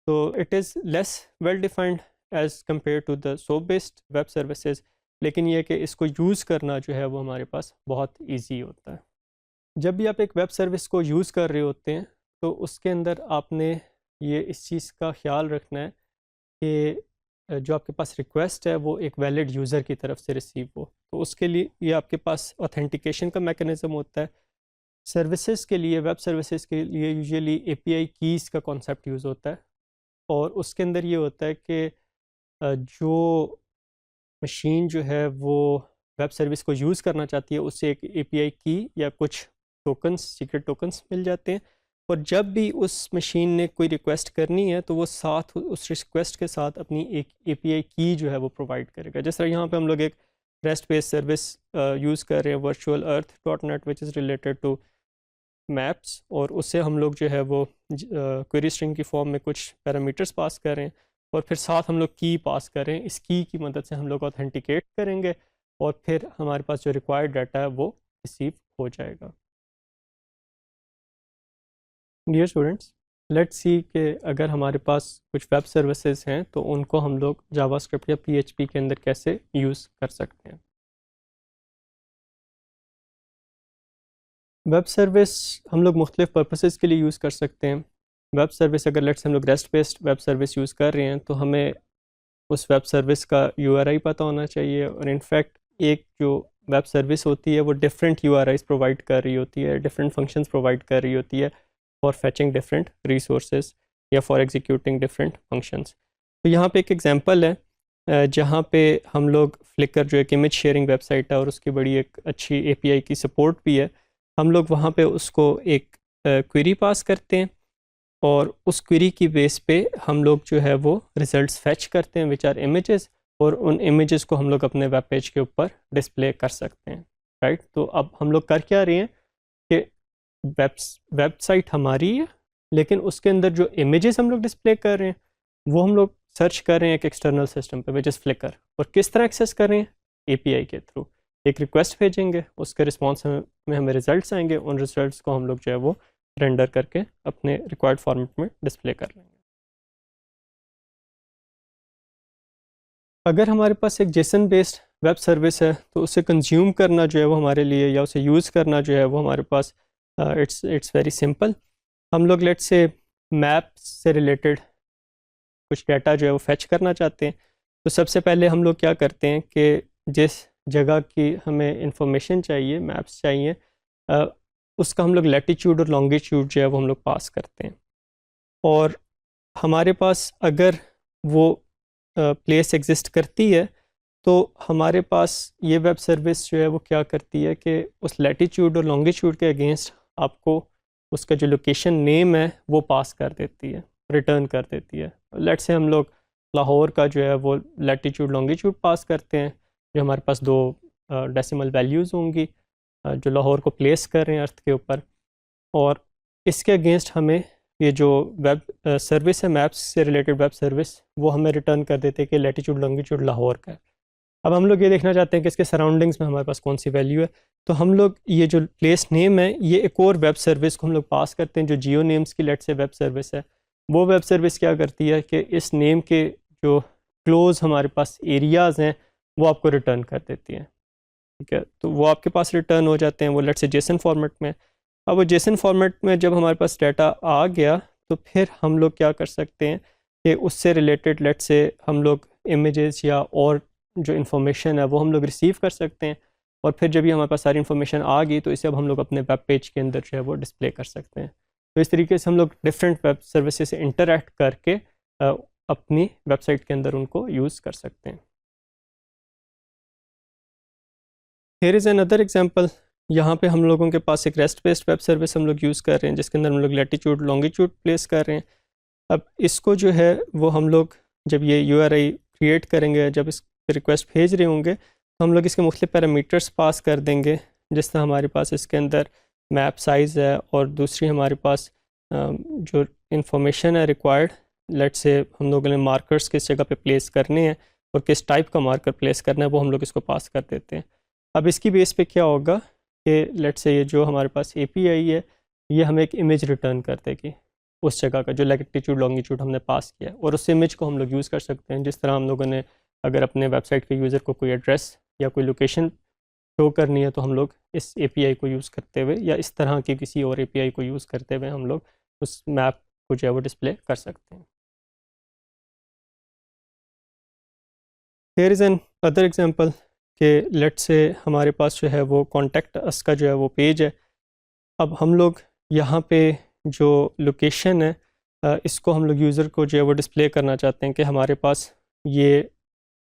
[SPEAKER 1] तो it is less well defined as compare to the SOAP based web services, लेकिन ये कि इसको यूज़ करना जो है वो हमारे पास बहुत ईजी होता है। जब भी आप एक वेब सर्विस को यूज़ कर रहे होते हैं तो उसके अंदर आपने ये इस चीज़ का ख्याल रखना है कि जो आपके पास रिक्वेस्ट है वो एक वैलिड यूज़र की तरफ से रिसीव हो। तो उसके लिए ये आपके पास ऑथेंटिकेशन का मैकेनिज़्म होता है। सर्विसेज के लिए, वेब सर्विसेज के लिए यूजुअली API कीज़ का कॉन्सेप्ट यूज़ होता है, और उसके अंदर ये होता है कि जो मशीन जो है वो वेब सर्विस को यूज़ करना चाहती है उससे एक API की या कुछ टोकन्स, सीक्रेट टोकन्स मिल जाते हैं, और जब भी उस मशीन ने कोई रिक्वेस्ट करनी है तो वो साथ उस रिक्वेस्ट के साथ अपनी एक API की जो है वो प्रोवाइड करेगा। जिस तरह यहाँ पे हम लोग एक रेस्ट बेस्ड सर्विस यूज़ कर रहे हैं virtualerth.net which is related to maps, और उससे हम लोग जो है वो क्वेरी स्ट्रिंग की फॉर्म में कुछ पैरामीटर्स पास कर रहे हैं और फिर साथ हम लोग की पास करें। इस की मदद से हम लोग ऑथेंटिकेट करेंगे और फिर हमारे पास जो रिक्वायर्ड डाटा है वो रिसीव हो जाएगा। डियर स्टूडेंट्स, लेट्स सी कि अगर हमारे पास कुछ वेब सर्विसेज हैं तो उनको हम लोग जावास्क्रिप्ट या PHP के अंदर कैसे यूज़ कर सकते हैं। वेब सर्विस हम लोग मुख्तलिफ़ पर्पसेस के लिए यूज़ कर सकते हैं। वेब सर्विस अगर लेट्स हम लोग rest based web service use कर रहे हैं तो हमें उस वेब सर्विस का URI पता होना चाहिए, और इनफैक्ट एक जो वेब सर्विस होती है वो डिफरेंट URIs प्रोवाइड कर रही होती है, डिफरेंट फंक्शंस प्रोवाइड कर रही होती है फॉर फैचिंग डिफरेंट रिसोर्सेज या फॉर एग्जीक्यूटिंग डिफरेंट फंक्शंस। तो यहाँ पे एक एग्जांपल है जहाँ पे हम लोग फ्लिकर जो एक इमेज शेयरिंग वेबसाइट है और उसकी बड़ी एक अच्छी API की सपोर्ट भी है, हम लोग वहाँ पे उसको एक क्वेरी पास करते हैं और उस क्वेरी की बेस पे हम लोग जो है वो रिजल्ट्स फैच करते हैं विच आर इमेजेस, और उन इमेजेस को हम लोग अपने वेब पेज के ऊपर डिस्प्ले कर सकते हैं, राइट। तो अब हम लोग कर क्या रहे हैं कि वेबसाइट हमारी है लेकिन उसके अंदर जो इमेजेस हम लोग डिस्प्ले कर रहे हैं वो हम लोग सर्च कर रहे हैं एक एक्सटर्नल सिस्टम पे विच इज़ फ्लिकर, और किस तरह एक्सेस कर रहे हैं API के थ्रू। एक रिक्वेस्ट भेजेंगे, उसके रिस्पॉन्स में हमें रिजल्ट्स आएंगे, उन रिजल्ट्स को हम लोग जो है वो रेंडर करके अपने रिक्वायर्ड फॉर्मेट में डिस्प्ले कर लेंगे। अगर हमारे पास एक JSON बेस्ड वेब सर्विस है तो उसे कंज्यूम करना जो है वो हमारे लिए, या उसे यूज़ करना जो है वो हमारे पास इट्स वेरी सिंपल। हम लोग लेट्स से मैप से रिलेटेड कुछ डाटा जो है वो फेच करना चाहते हैं, तो सबसे पहले हम लोग क्या करते हैं कि जिस जगह की हमें इंफॉर्मेशन चाहिए, मैप्स चाहिए, अ, उसका हम लोग लैटिट्यूड और लॉन्गिट्यूड जो है वो हम लोग पास करते हैं। और हमारे पास अगर वो प्लेस एग्जिस्ट करती है तो हमारे पास ये वेब सर्विस जो है वो क्या करती है कि उस लैटिट्यूड और लॉन्गिट्यूड के अगेंस्ट आपको उसका जो लोकेशन नेम है वो पास कर देती है, रिटर्न कर देती है। लेट्स से हम लोग लाहौर का जो है वो लैटिट्यूड लॉन्गिट्यूड पास करते हैं, जो हमारे पास दो डेसिमल वैल्यूज़ होंगी जो लाहौर को प्लेस कर रहे हैं अर्थ के ऊपर, और इसके अगेंस्ट हमें ये जो वेब सर्विस है, मैप्स से रिलेटेड वेब सर्विस, वो हमें रिटर्न कर देते हैं कि लैटिट्यूड लॉन्गिट्यूड लाहौर का है। अब हम लोग ये देखना चाहते हैं कि इसके सराउंडिंग्स में हमारे पास कौन सी वैल्यू है, तो हम लोग ये जो प्लेस नेम है ये एक और वेब सर्विस को हम लोग पास करते हैं जो जियो नेम्स की लेट से वेब सर्विस है। वो वेब सर्विस क्या करती है कि इस नेम के जो क्लोज हमारे पास एरियाज़ हैं वो आपको रिटर्न कर देती है। ठीक है, तो वो आपके पास रिटर्न हो जाते हैं, वो लेट से जेसन फॉर्मेट में। अब वो जेसन फॉर्मेट में जब हमारे पास डाटा आ गया तो फिर हम लोग क्या कर सकते हैं कि उससे रिलेटेड लेट से हम लोग इमेजेस या और जो इन्फॉर्मेशन है वो हम लोग रिसीव कर सकते हैं, और फिर जब ये हमारे पास सारी इन्फॉर्मेशन आ गई तो इसे अब हम लोग अपने वेब पेज के अंदर जो है वो डिस्प्ले कर सकते हैं। तो इस तरीके से हम लोग डिफरेंट वेब सर्विसेज से इंटरेक्ट करके अपनी वेबसाइट के अंदर उनको यूज़ कर सकते हैं। Here is another example. यहाँ पे हम लोगों के पास एक रेस्ट बेस्ड वेब सर्विस हम लोग यूज़ कर रहे हैं जिसके अंदर हम लोग लैटिट्यूड लॉन्गिट्यूड प्लेस कर रहे हैं। अब इसको जो है वो हम लोग जब ये URI क्रिएट करेंगे, जब इस रिक्वेस्ट भेज रहे होंगे तो हम लोग इसके मुख्तलिफ पैरामीटर्स पास कर देंगे, जिस तरह हमारे पास इसके अंदर मैप साइज़ है और दूसरी हमारे पास जो इंफॉर्मेशन है रिक्वायर्ड, लेट से हम लोगों ने मार्कर्स किस जगह पे प्लेस करने हैं और किस टाइप का मार्कर प्लेस करना है वो हम लोग इसको पास कर देते हैं। अब इसकी बेस पे क्या होगा कि लेट से ये जो हमारे पास API है ये हमें एक इमेज रिटर्न कर देगी उस जगह का जो लैटिट्यूड लॉन्गिट्यूड हमने पास किया है, और उस इमेज को हम लोग यूज़ कर सकते हैं। जिस तरह हम लोगों ने अगर अपने वेबसाइट के यूज़र को कोई एड्रेस या कोई लोकेशन शो करनी है तो हम लोग इस API को यूज़ करते हुए या इस तरह की किसी और API को यूज़ करते हुए हम लोग उस मैप को जो है वो डिस्प्ले कर सकते हैं। Here is an other example कि लेट से हमारे पास जो है वो कॉन्टैक्ट अस का जो है वो पेज है। अब हम लोग यहाँ पे जो लोकेशन है इसको हम लोग यूज़र को जो है वो डिस्प्ले करना चाहते हैं कि हमारे पास ये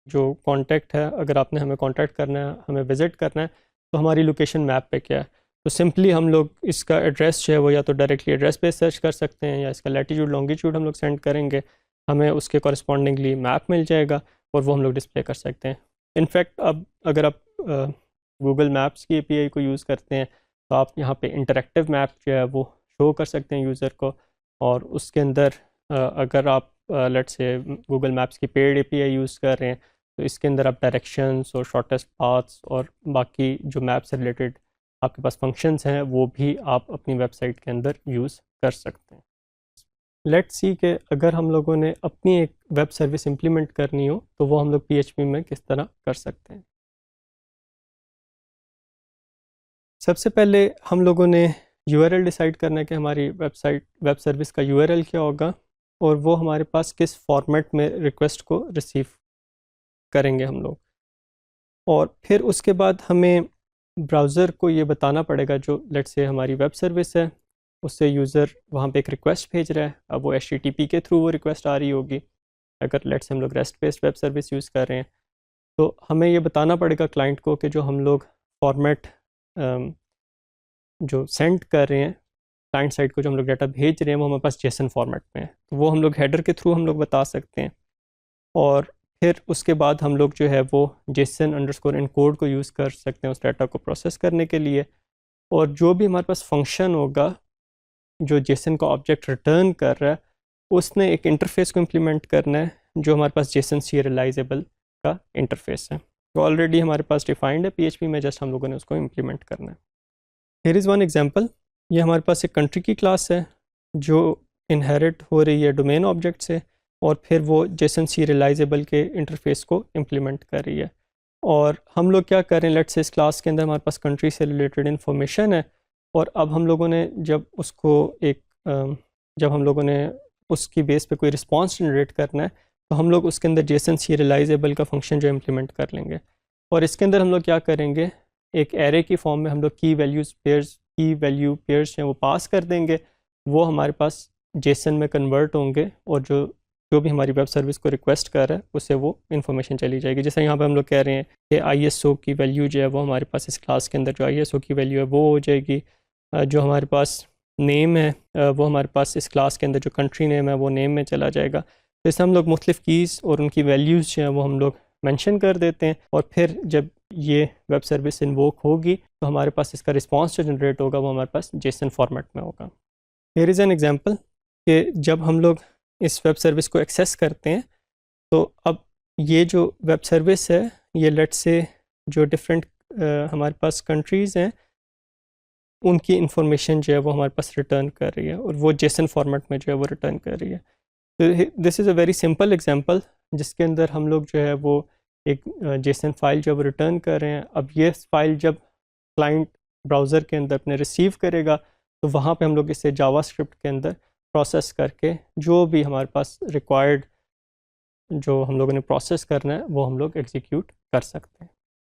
[SPEAKER 1] जो कांटेक्ट है, अगर आपने हमें कांटेक्ट करना है, हमें विज़िट करना है तो हमारी लोकेशन मैप पे क्या है। तो सिंपली हम लोग इसका एड्रेस जो है वो या तो डायरेक्टली एड्रेस पे सर्च कर सकते हैं या इसका लैटिट्यूड लॉन्गिट्यूड हम लोग सेंड करेंगे, हमें उसके कॉरस्पॉन्डिंगली मैप मिल जाएगा और वो हम लोग डिस्प्ले कर सकते हैं। इनफैक्ट अब अगर आप गूगल मैप्स की API को यूज़ करते हैं तो आप यहाँ पे इंटरेक्टिव मैप जो है वो शो कर सकते हैं यूज़र को, और उसके अंदर अगर आप लेट से गूगल मैप्स की पेड API यूज़ कर रहे हैं तो इसके अंदर आप डायरेक्शंस और शॉर्टेस्ट पाथ्स और बाकी जो मैप से रिलेटेड आपके पास फंक्शंस हैं वो भी आप अपनी वेबसाइट के अंदर यूज़ कर सकते हैं। लेट्स सी कि अगर हम लोगों ने अपनी एक वेब सर्विस इम्प्लीमेंट करनी हो तो वो हम लोग PHP में किस तरह कर सकते हैं। सबसे पहले हम लोगों ने URL डिसाइड करना है कि हमारी वेब सर्विस का URL क्या होगा और वो हमारे पास किस फॉर्मेट में रिक्वेस्ट को रिसीव करेंगे हम लोग। और फिर उसके बाद हमें ब्राउज़र को ये बताना पड़ेगा, जो लेट से हमारी वेब सर्विस है उससे यूज़र वहाँ पे एक रिक्वेस्ट भेज रहा है, अब वो HTTP के थ्रू वो रिक्वेस्ट आ रही होगी। अगर लेट से हम लोग rest based web service use कर रहे हैं तो हमें ये बताना पड़ेगा क्लाइंट को कि जो हम लोग फॉर्मेट जो सेंड कर रहे हैं क्लाइंट साइड को, जो हम लोग डाटा भेज रहे हैं वो हमारे पास जेसन फॉर्मेट में है, तो वो हम लोग हेडर के थ्रू हम लोग बता सकते हैं। और फिर उसके बाद हम लोग जो है वो JSON_encode को यूज़ कर सकते हैं उस डाटा को प्रोसेस करने के लिए, और जो भी हमारे पास फंक्शन होगा जो JSON का ऑब्जेक्ट रिटर्न कर रहा है उसने एक इंटरफेस को इम्प्लीमेंट करना है जो हमारे पास JSON serializable का इंटरफेस है, तो ऑलरेडी हमारे पास डिफाइंड है PHP में, जस्ट हम लोगों ने उसको इम्प्लीमेंट करना है। Here is one example. ये हमारे पास एक कंट्री की क्लास है जो इनहेरिट हो रही है डोमेन ऑब्जेक्ट से, और फिर वो JSON serializable के इंटरफेस को इम्प्लीमेंट कर रही है। और हम लोग क्या कर रहे हैं, लेट्स से इस क्लास के अंदर हमारे पास कंट्री से रिलेटेड इन्फॉर्मेशन है, और अब हम लोगों ने जब उसको एक जब हम लोगों ने उसकी बेस पे कोई रिस्पॉन्स जनरेट करना है तो हम लोग उसके अंदर जेसन सीरियलाइजेबल का फंक्शन जो इम्प्लीमेंट कर लेंगे। और इसके अंदर हम लोग क्या करेंगे, एक एरे की फॉर्म में हम लोग की वैल्यू पेयर्स हैं वो पास कर देंगे, वो हमारे पास जेसन में कन्वर्ट होंगे और जो जो भी हमारी वेब सर्विस को रिक्वेस्ट कर रहा है उससे वो इन्फॉर्मेशन चली जाएगी। जैसे यहाँ पे हम लोग कह रहे हैं कि ISO की वैल्यू जो है वो हमारे पास इस क्लास के अंदर जो ISO की वैल्यू है वो हो जाएगी। जो हमारे पास नेम है वो हमारे पास इस क्लास के अंदर जो कंट्री नेम है वो नेम में चला जाएगा। तो इससे हम लोग मुख्तलिफ़ कीज़ और उनकी वैल्यूज़ जो हैं वो हम लोग मेंशन कर देते हैं, और फिर जब ये वेब सर्विस इन्वोक होगी तो हमारे पास इसका रिस्पांस जो जनरेट होगा वो हमारे पास जेसन फॉर्मेट में होगा। हियर इज़ एन एग्जांपल कि जब हम लोग इस वेब सर्विस को एक्सेस करते हैं तो अब ये जो वेब सर्विस है ये लेट्स से जो डिफरेंट हमारे पास कंट्रीज़ हैं उनकी इंफॉर्मेशन जो है वो हमारे पास रिटर्न कर रही है और वो जेसन फॉर्मेट में जो है वो रिटर्न कर रही है। तो this is a very simple example जिसके अंदर हम लोग जो है वो एक जेसन फाइल जो है वो रिटर्न कर रहे हैं। अब ये फाइल जब क्लाइंट ब्राउज़र के अंदर अपने रिसीव करेगा तो वहाँ पे हम लोग इसे जावास्क्रिप्ट के अंदर प्रोसेस करके जो भी हमारे पास रिक्वायर्ड जो हम लोगों ने प्रोसेस करना है वो हम लोग एग्जीक्यूट कर सकते हैं।